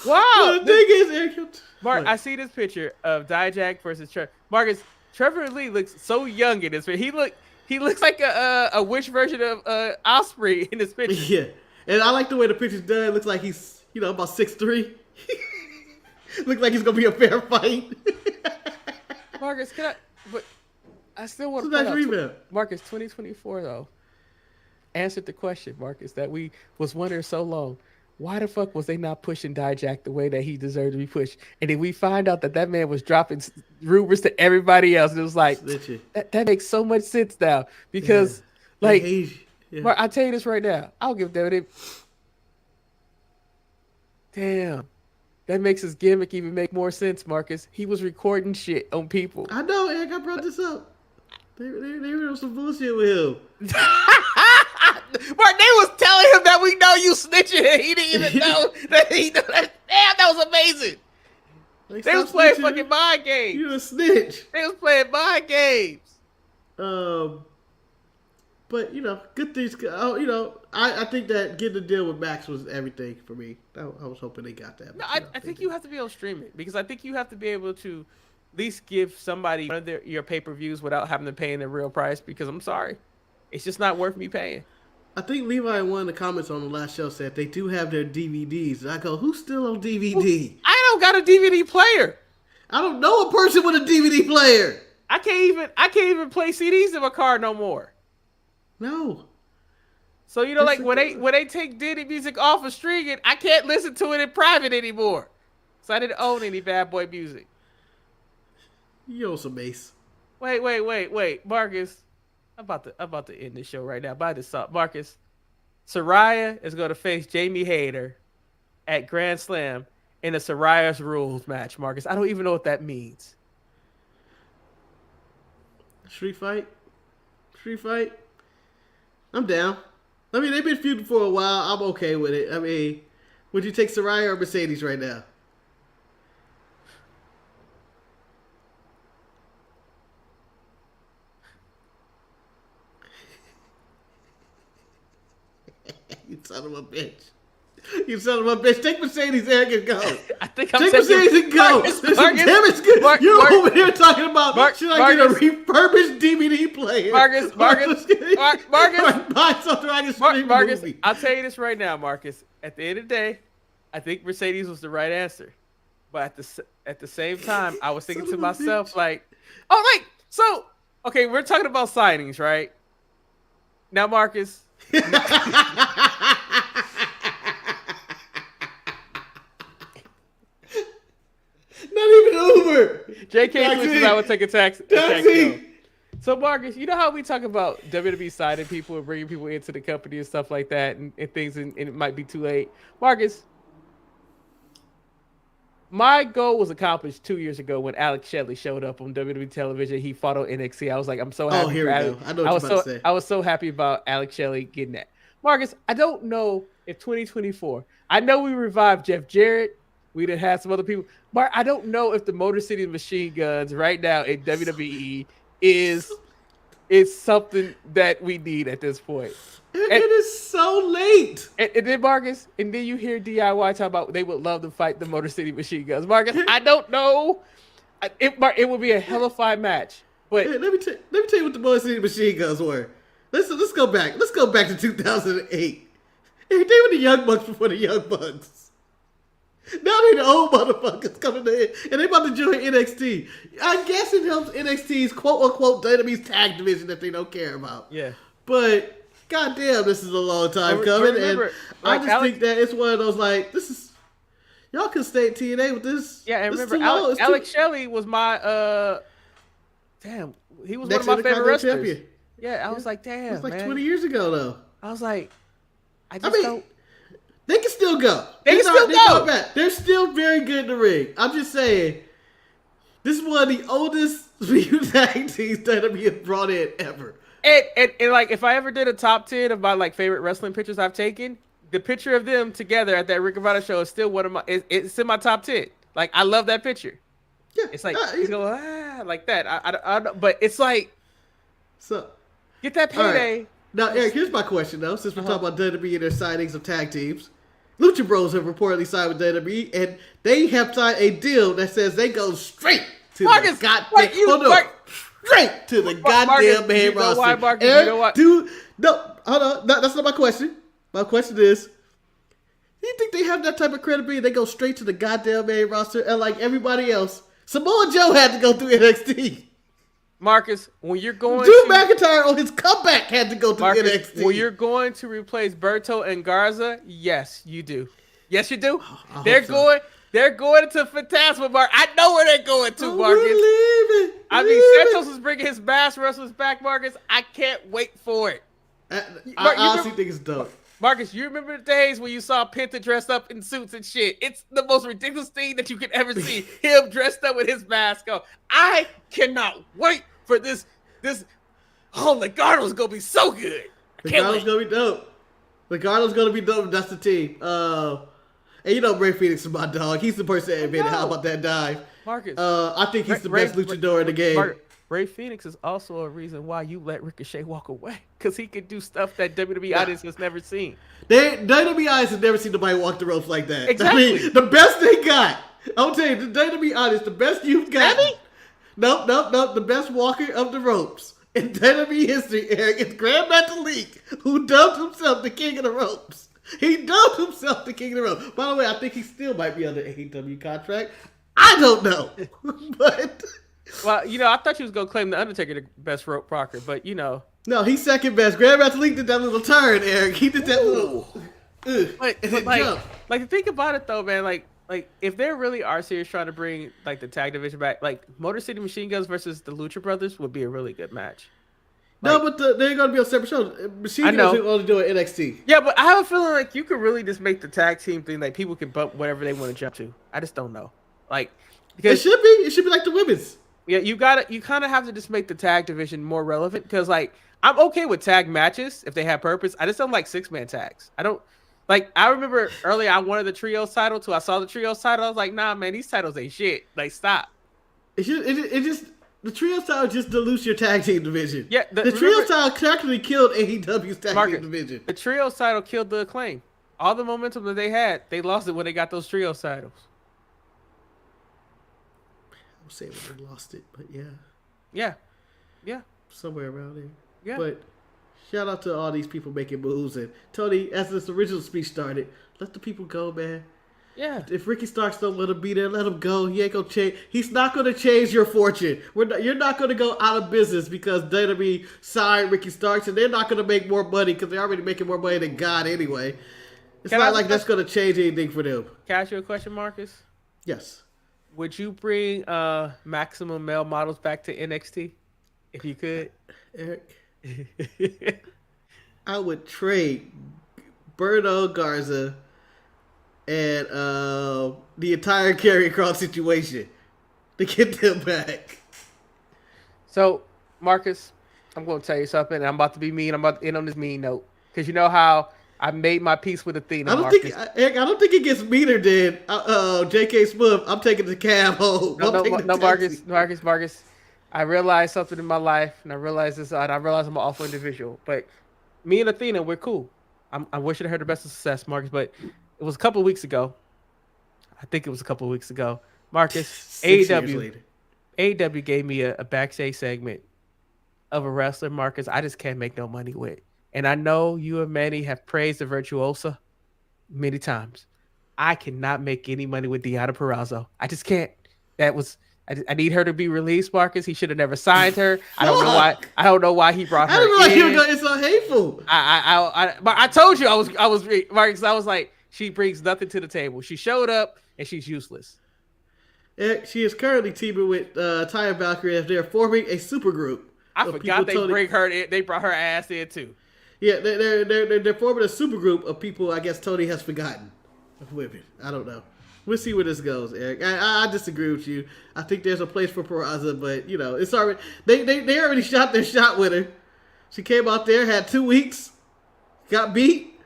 Wow. Well, the thing is, Eric, Mark, I see this picture of Dijak versus Trevor. Marcus, Trevor Lee looks so young in this picture. He looks like a witch version of Osprey in this picture. Yeah, and I like the way the picture's done. It looks like he's about 6'3". Looks like he's gonna be a fair fight. Marcus, but I still want to nice rebound. Marcus, 2024 though answered the question, Marcus, that we was wondering so long. Why the fuck was they not pushing Dijak the way that he deserved to be pushed? And then we find out that man was dropping rumors to everybody else. And it was like, that makes so much sense now. Because, Mark, I'll tell you this right now. I'll give them Damn. That makes his gimmick even make more sense, Marcus. He was recording shit on people. I know, Eric. I brought this up. They were on some bullshit with him. Mark, they was telling him that we know you snitching, and he didn't even know that he knew that. Damn, that was amazing. They was playing fucking mind games. You a snitch. They was playing mind games. But good things. I think that getting the deal with Max was everything for me. I was hoping they got that. No, I think you have to be able to stream it because I think you have to be able to at least give somebody one of your pay-per-views without having to pay in the real price. Because I'm sorry, it's just not worth me paying. I think Levi in one of the comments on the last show said they do have their DVDs. And I go, who's still on DVD? I don't got a DVD player. I don't know a person with a DVD player. I can't even play CDs in my car no more. No. So like when they take Diddy music off of streaming, I can't listen to it in private anymore. So I didn't own any Bad Boy music. You own some bass. Wait, Marcus. I'm about to end this show right now. By this up, Marcus. Saraya is going to face Jamie Hayter at Grand Slam in a Saraya's Rules match, Marcus. I don't even know what that means. Street fight. I'm down. I mean, they've been feuding for a while. I'm okay with it. I mean, would you take Saraya or Mercedes right now? You son of a bitch. You son of a bitch. Take Mercedes, Eric, and go. I think I'm Take Mercedes and go. Marcus, Damn, it's good. You're over here talking about should I get a refurbished DVD player? Marcus. Buy something I can stream Marcus, movie. I'll tell you this right now, Marcus. At the end of the day, I think Mercedes was the right answer. But at the same time, I was thinking to myself, like, oh, like, so, okay, we're talking about signings, right? Now, Marcus. Not even Uber. JK thinks I would take a taxi. So, Marcus, you know how we talk about WWE signing people and bringing people into the company and stuff like that and things, and it might be too late. Marcus, my goal was accomplished 2 years ago when Alex Shelley showed up on WWE television. He fought on NXT. I was like, I'm so happy. Oh, here we go. I know what you're about to say. I was so happy about Alex Shelley getting that. Marcus, I don't know if 2024, I know we revived Jeff Jarrett. We done had some other people. But I don't know if the Motor City Machine Guns right now in WWE is something that we need at this point. It is so late. And then Marcus, and then you hear DIY talk about they would love to fight the Motor City Machine Guns. Marcus, I don't know. It would be a hellified match. But hey, let me tell you what the Motor City Machine Guns were. Let's go back. Let's go back to 2008. They were the Young Bucks before the Young Bucks. Now they the old motherfuckers coming in, and they about to join NXT. I guess it helps NXT's quote-unquote WWE's tag division that they don't care about. Yeah. But, goddamn, this is a long time coming, and I just think that it's one of those, like, this is... Y'all can stay at TNA with this. Yeah, and remember, Alex Shelley was my... damn, he was next one of my favorite wrestlers. Champion. Yeah, I was like, damn, it was like man. 20 years ago, though. I was like, I mean, don't... They can still go. They're They're still very good in the ring. I'm just saying, this is one of the oldest tag teams that have been brought in ever. And like, if I ever did a top 10 of my like favorite wrestling pictures I've taken, the picture of them together at that Ring of Honor show is still one of my. It's in my top 10. Like, I love that picture. Yeah, it's like you go like that. I but it's like, so get that payday. Right. Now, Eric, here's my question though. Since we're talking about WWE and their signings of tag teams, Lucha Bros have reportedly signed with WWE, and they have signed a deal that says they go straight to the goddamn straight to the goddamn main roster. Why, Marcus? Eric, you know what? No, hold on. No, that's not my question. My question is, you think they have that type of credibility? They go straight to the goddamn main roster, and like everybody else, Samoa Joe had to go through NXT. Marcus, when you're going Drew McIntyre on his comeback had to go through NXT. When you're going to replace Berto and Garza, yes, you do. Yes, you do. They're going to Fantasma, Mark. I know where they're going to, Marcus. I mean, Santos is bringing his Bass wrestlers back, Marcus. I can't wait for it. I honestly think it's dope. Marcus, you remember the days when you saw Penta dressed up in suits and shit? It's the most ridiculous thing that you could ever see. Him dressed up with his mask on. I cannot wait for this. Oh, Legardo's gonna be so good. Legardo's gonna be dope. Legardo's gonna be dope. That's the team. And you know, Ray Phoenix is my dog. He's the person that admitted how about that dive. Marcus, I think he's the best luchador in the game. Ray Phoenix is also a reason why you let Ricochet walk away, because he could do stuff that WWE audience has never seen. WWE audience has never seen nobody walk the ropes like that. Exactly. I mean, the best they got. I'll tell you, the WWE audience, the best you've got. Manny? Nope. The best walker of the ropes in WWE history, Eric, is Grand Metalik, who dubbed himself the King of the Ropes. He dubbed himself the King of the Ropes. By the way, I think he still might be under AEW contract. I don't know, but. Well, you know, I thought you was gonna claim the Undertaker the best rope rocker, but you know. No, he's second best. Grand Metalik did that little turn, Eric. He did that little. But like to think about it though, man. Like if they really are serious trying to bring like the tag division back, like Motor City Machine Guns versus the Lucha Brothers would be a really good match. No, but they're gonna be on separate shows. Machine Guns are only doing NXT. Yeah, but I have a feeling like you could really just make the tag team thing like people can bump whatever they want to jump to. I just don't know. Like because it should be like the women's. Yeah, you kind of have to just make the tag division more relevant because, like, I'm okay with tag matches if they have purpose. I just don't like 6-man tags. I don't like. I remember earlier I wanted the trios title too. I saw the trios title. I was like, nah, man, these titles ain't shit. Like, stop. It just the trio style just dilutes your tag team division. Yeah, the trio style actually killed AEW's tag team division. The trios title killed the Acclaim. All the momentum that they had, they lost it when they got those trios titles. I'll say when they lost it, but yeah. Yeah. Somewhere around there. Yeah. But shout out to all these people making moves. And Tony, as this original speech started, let the people go, man. Yeah. If Ricky Starks don't let him be there, let him go. He ain't gonna change. He's not gonna change your fortune. You're not gonna go out of business because WWE signed Ricky Starks, and they're not gonna make more money because they're already making more money than God anyway. It's not like that's gonna change anything for them. Can I ask you a question, Marcus? Yes. Would you bring maximum male models back to NXT if you could? Eric, I would trade Berto Garza and the entire Karrion Kross situation to get them back. So, Marcus, I'm going to tell you something. And I'm about to be mean. I'm about to end on this mean note because you know how I made my peace with Athena. I don't think it gets meaner than J.K. Smith. I'm taking the cab home. No, Marcus. I realized something in my life, and I realized this. And I realized I'm an awful individual. But me and Athena, we're cool. I'm wishing her the best of success, Marcus. But it was a couple of weeks ago. I think it was a couple of weeks ago. Marcus, AEW gave me a backstage segment of a wrestler, Marcus, I just can't make no money with. And I know you and Manny have praised the Virtuosa many times. I cannot make any money with Deonna Purrazzo. I just can't. I need her to be released, Marcus. He should have never signed her. I don't know why. I don't know why he brought her. I don't know why in. he would go. It's so hateful. But I told you I was Marcus. I was like, she brings nothing to the table. She showed up and she's useless. She is currently teaming with Taya Valkyrie as they're forming a supergroup. I forgot they brought her ass in too. Yeah, they're forming a supergroup of people. I guess Tony has forgotten of women. I don't know. We'll see where this goes, Eric. I disagree with you. I think there's a place for Peraza, but it's already they already shot their shot with her. She came out there, had 2 weeks, got beat,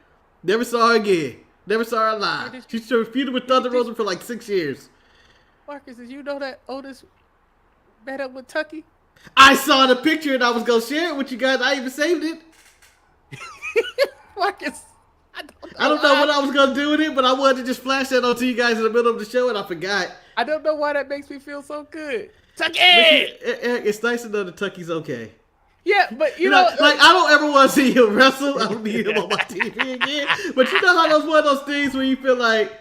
never saw her again. Never saw her live. She feuded with Thunder Rosa for like 6 years. Marcus, did you know that Otis met up with Tucky? I saw the picture and I was gonna share it with you guys. I even saved it. Marcus, I don't know what I was gonna do with it, but I wanted to just flash that onto you guys in the middle of the show, and I forgot. I don't know why that makes me feel so good. Tucky! It's nice to know that Tucky's okay. Yeah, but you know, like I don't ever want to see him wrestle. I don't need him on my TV again. But you know how those one of those things where you feel like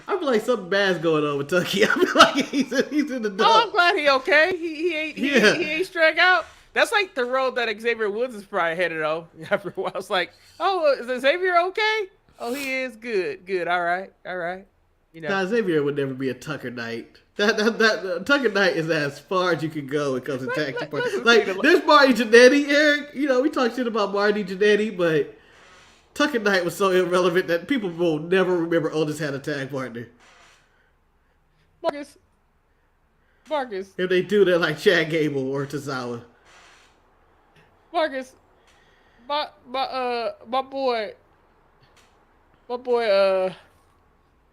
I feel like something bad's going on with Tucky. I feel like he's in the dump. Oh, I'm glad he okay. He ain't strung out. That's like the road that Xavier Woods is probably headed on. After a while, it's like, oh, is Xavier okay? Oh, he is good. All right. You know, now, Xavier would never be a Tucker Knight. That Tucker Knight is as far as you can go when it comes to tag team partners. Like there's Marty Jannetty, Eric. We talk shit about Marty Jannetty, but Tucker Knight was so irrelevant that people will never remember Otis had a tag partner. Marcus. If they do, they're like Chad Gable or Tozawa. Marcus, my boy,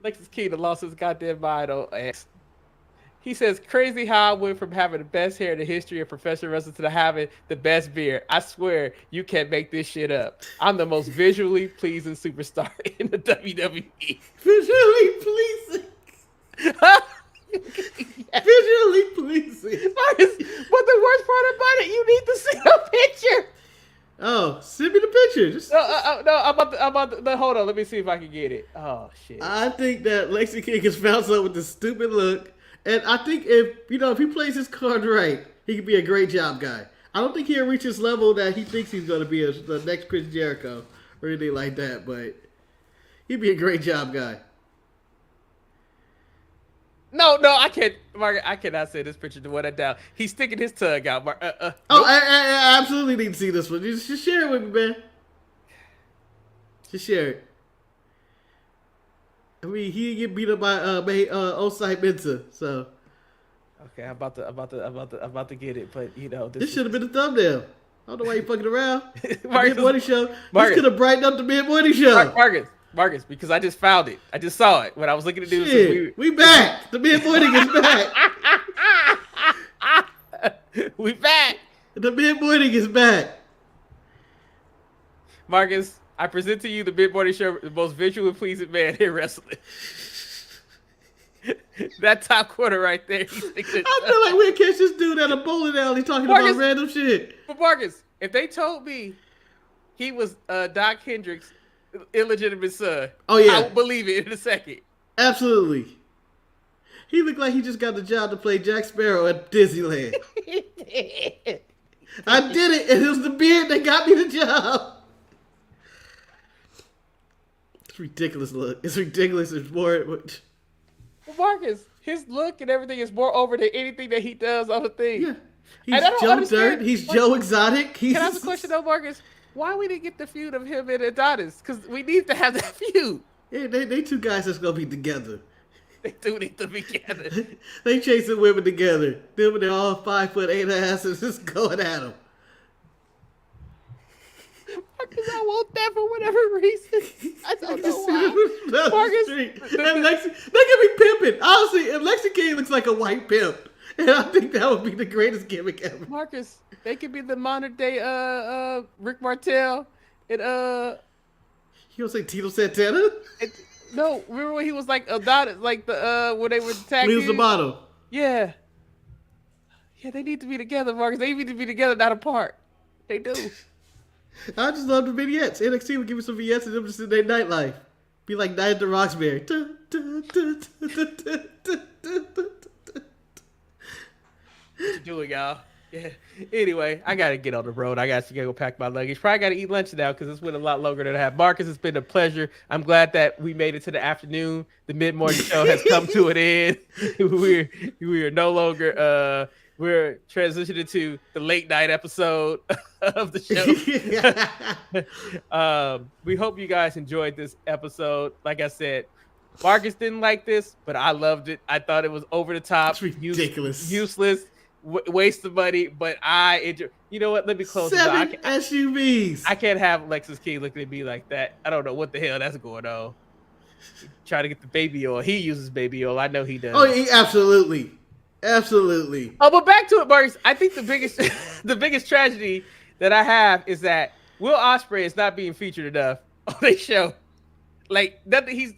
Lexus Keaton lost his goddamn mind on X. He says, crazy how I went from having the best hair in the history of professional wrestling to having the best beard. I swear, you can't make this shit up. I'm the most visually pleasing superstar in the WWE. Visually pleasing? Yes. Visually pleasing. Marcus, but the worst part about it, you need to see a picture. Oh, send me the picture. Just... No, I'm about to, hold on. Let me see if I can get it. Oh, shit. I think that Lexi King has found something with this stupid look. And I think if he plays his card right, he could be a great job guy. I don't think he'll reach his level that he thinks he's going to be the next Chris Jericho or anything like that, but he'd be a great job guy. No, I can't, Mark. I cannot say this picture to what I down. He's sticking his tongue out, Mark. Nope. I absolutely need to see this one. Just share it with me, man. Just share it. I mean, he didn't get beat up by Osai Mensa, so Okay, I'm about to get it, but you know This should have been the thumbnail. I don't know why you fucking around. Marcus, Mid Morning Show. Marcus. This could have brightened up the Mid Morning Show. Marcus, because I just found it. I just saw it when I was looking at the news. Shit, we back. The Mid Morning is back. We back. The Mid Morning is back. Marcus, I present to you the Mid Morning Show, the most visually pleasing man in wrestling. That top corner right there. I feel like we'll catch this dude at a bowling alley talking about random shit. But Marcus, if they told me he was Doc Hendricks' illegitimate son, I would believe it in a second. Absolutely. He looked like he just got the job to play Jack Sparrow at Disneyland. I did it, and it was the beard that got me the job. It's ridiculous look. It's ridiculous. It's more... Marcus, his look and everything is more over than anything that he does on the thing. Yeah. He's Joe Dirt. He's Joe Exotic. Can I ask a question though, Marcus? Why we didn't get the feud of him and Adonis? Because we need to have that feud. Yeah, they two guys that's going to be together. They do need to be together. They chasing women together. Them and they're all 5'8" asses just going at them. Marcus, I want that for whatever reason. I don't know why. Marcus, and Lexi, they can be pimping. Honestly, if Lexi King looks like a white pimp, and I think that would be the greatest gimmick ever. Marcus, they could be the modern day Rick Martel and You don't say Tito Santana? No, remember when he was like Adonis, like the when they were tag team? He was the bottom. Yeah. Yeah, they need to be together, Marcus. They need to be together, not apart. They do. I just love the vignettes. NXT would give me some vignettes and them just in their nightlife. Be like Night at the Roxbury. What you doing, y'all? Yeah. Anyway, I gotta get on the road. I gotta go pack my luggage. Probably gotta eat lunch now because it's been a lot longer than I have. Marcus, it's been a pleasure. I'm glad that we made it to the afternoon. The mid-morning show has come to an end. We are no longer we're transitioning to the late night episode of the show. We hope you guys enjoyed this episode. Like I said, Marcus didn't like this, but I loved it. I thought it was over the top, it's ridiculous, useless, waste of money. But I enjoy. You know what? Let me close. 7 SUVs. I can't have Lexus King looking at me like that. I don't know what the hell that's going on. Try to get the baby oil. He uses baby oil. I know he does. Oh, absolutely. Absolutely. Oh, but back to it, Marcus. I think the biggest tragedy that I have is that Will Ospreay is not being featured enough on their show. Like nothing. He's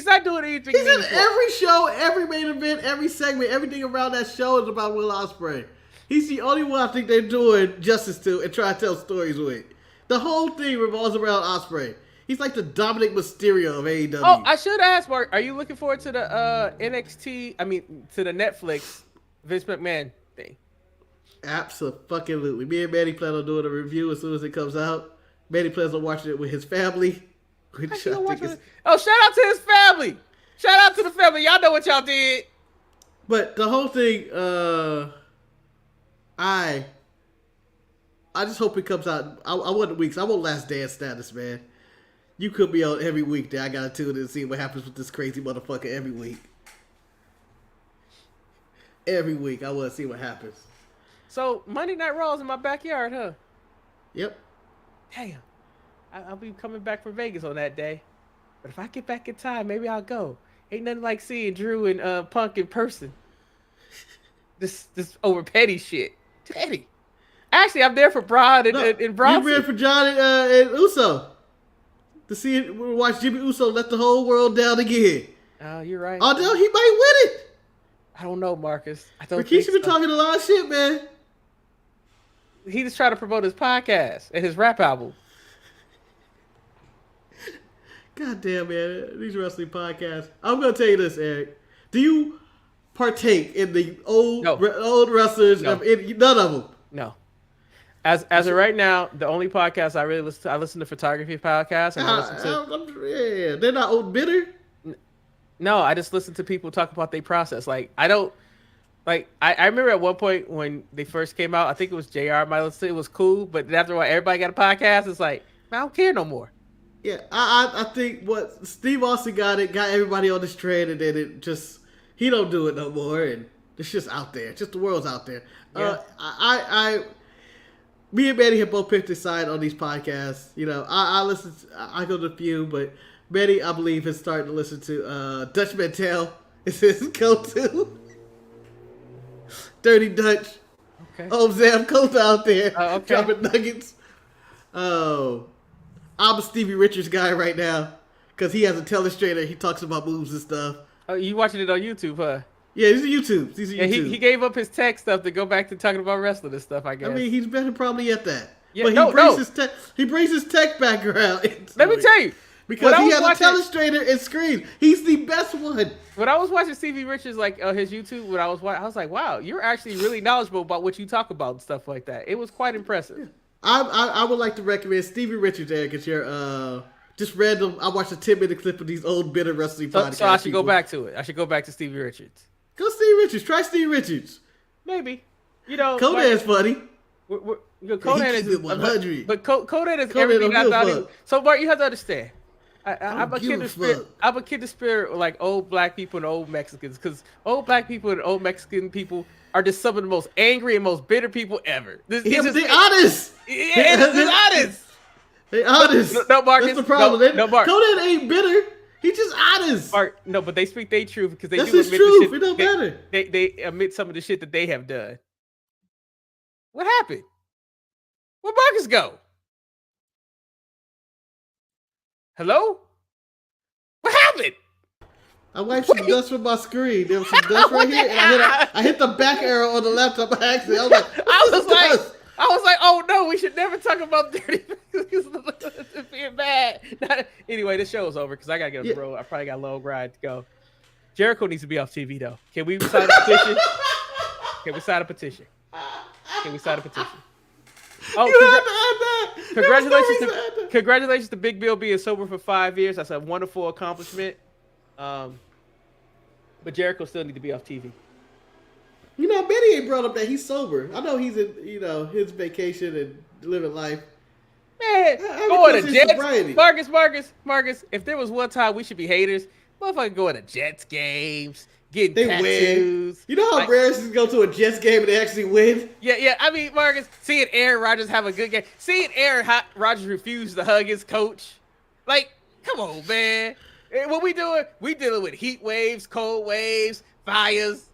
not doing anything. He's in every show, every main event, every segment, everything around that show is about Will Ospreay. He's the only one I think they're doing justice to and trying to tell stories with. The whole thing revolves around Ospreay. He's like the Dominic Mysterio of AEW. Oh, I should ask, Mark, are you looking forward to the NXT? I mean, to the Netflix Vince McMahon thing? Absolutely. Me and Manny plan on doing a review as soon as it comes out. Manny plans on watching it with his family. Oh, shout out to his family. Shout out to the family. Y'all know what y'all did. But the whole thing, I just hope it comes out. I want the weeks. I want Last Dance status, man. You could be on every week there. I gotta tune in and see what happens with this crazy motherfucker every week. Every week, I want to see what happens. So Monday Night Raw is in my backyard, huh? Yep. Damn. I'll be coming back from Vegas on that day. But if I get back in time, maybe I'll go. Ain't nothing like seeing Drew and Punk in person. This over petty shit. Petty. Actually, I'm there for Braun and Bronson. You ready for John and Uso? To see it, we'll watch Jimmy Uso let the whole world down again. Oh, you're right. Although he might win it. I don't know, Marcus. I don't Rikishi been talking a lot of shit, man. He just tried to promote his podcast and his rap album. God damn, man. These wrestling podcasts. I'm going to tell you this, Eric. Do you partake in the old wrestlers? No. None of them. No. As of right now, the only podcast I really listen to, I listen to photography podcasts. And they're not old bitter. No, I just listen to people talk about their process. Like I remember at one point when they first came out, I think it was JR. My listen, it was cool, but after a while, everybody got a podcast. It's like I don't care no more. Yeah, I think what Steve Austin got everybody on this train, and then it just he don't do it no more, and It's just out there. Just the world's out there. Yeah. Me and Manny have both picked a side on these podcasts. You know, I listen. I go to a few, but Manny, I believe, is starting to listen to Dutch Mantel. It's his go-to. Dirty Dutch. Okay. Oh, Zam Colt out there Okay. dropping nuggets. Oh, I'm a Stevie Richards guy right now because he has a telestrator. He talks about moves and stuff. Oh, you watching it on YouTube, huh? Yeah, these are YouTube. Yeah, he gave up his tech stuff to go back to talking about wrestling and stuff, I guess. I mean, he's better probably at that. Yeah, but he brings his tech background into Let me it. tell you. Because he has a telestrator and screen. He's the best one. When I was watching Stevie Richards, like his YouTube, when I was like, wow, you're actually really knowledgeable about what you talk about and stuff like that. It was quite impressive. Yeah. I would like to recommend Stevie Richards, Eric. It's your just random. I watched a 10-minute clip of these old bitter wrestling podcasts. So I should go back to it. I should go back to Stevie Richards. Go Stevie Richards. Try Stevie Richards. Maybe. You know, Conan's funny. Conan is 100. But Conan is everything I thought he was. So Bart, you have to understand. I'm a kid to spirit like old black people and old Mexicans, because old black people and old Mexican people are just some of the most angry and most bitter people ever. They're honest. Yeah, they're honest. They're honest. No, Marcus. That's the problem. No, Mark. Conan ain't bitter. He just honest. Mark, no, but they speak their truth because they That's do his admit truth. the shit. It don't matter. They admit some of the shit that they have done. What happened? Where'd Marcus go? Hello? What happened? I wiped some dust from my screen. There was some dust right here, and I hit the back arrow on the laptop by accident. I was like, oh no, we should never talk about dirty things being bad. Anyway, the show is over because I gotta get on the road. I probably got a long ride to go. Jericho needs to be off TV though. Can we sign a petition? Can we sign a petition? Oh, congratulations to Big Bill being sober for 5 years. That's a wonderful accomplishment. But Jericho still need to be off TV. You know, Manny ain't brought up that he's sober. I know he's in, his vacation and living life. Man, going to Jets. Marcus, if there was one time we should be haters, motherfucker going to Jets games, getting tattoos. Win. You know how rare it is to go to a Jets game and they actually win? Yeah. I mean, Marcus, seeing Aaron Rodgers have a good game. Seeing Aaron Rodgers refuse to hug his coach. Like, come on, man. What we doing? We dealing with heat waves, cold waves, fires.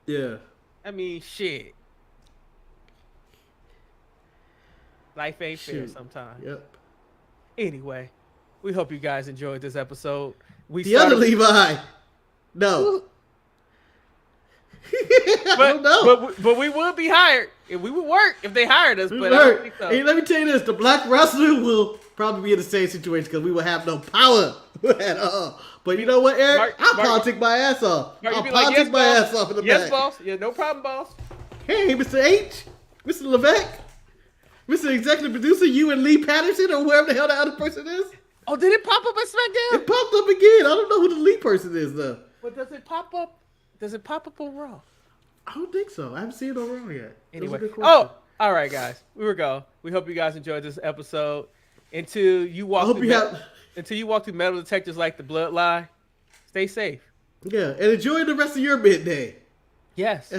Yeah. I mean, shit. Life ain't fair sometimes. Yep. Anyway, we hope you guys enjoyed this episode. Other Levi. No. I don't know. But we would be hired. And we would work if they hired us. But I don't think so. Hey, let me tell you this. The black wrestler will probably be in the same situation because we will have no power at all. But you know what, Eric? I'll politic my ass off. I'll politic my ass off in the back. Yes, boss. Yeah, no problem, boss. Hey, Mr. H, Mr. Levesque, Mr. Executive Producer, you and Lee Patterson or whoever the hell the other person is. Oh, did it pop up at SmackDown? It popped up again. I don't know who the Lee person is, though. But does it pop up? Does it pop up on Raw? I don't think so. I haven't seen it on Raw yet. Anyway. Oh, all right, guys. We hope you guys enjoyed this episode. Until you walk through metal detectors like the Bloodline, stay safe. Yeah, and enjoy the rest of your midday. Yes.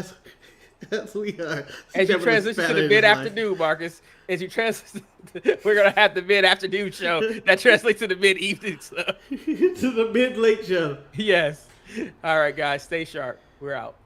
That's what we are. As you transition to the mid-afternoon, Marcus, we're going to have the mid-afternoon show that translates to the mid-evening stuff. To the mid-late show. Yes. All right, guys. Stay sharp. We're out.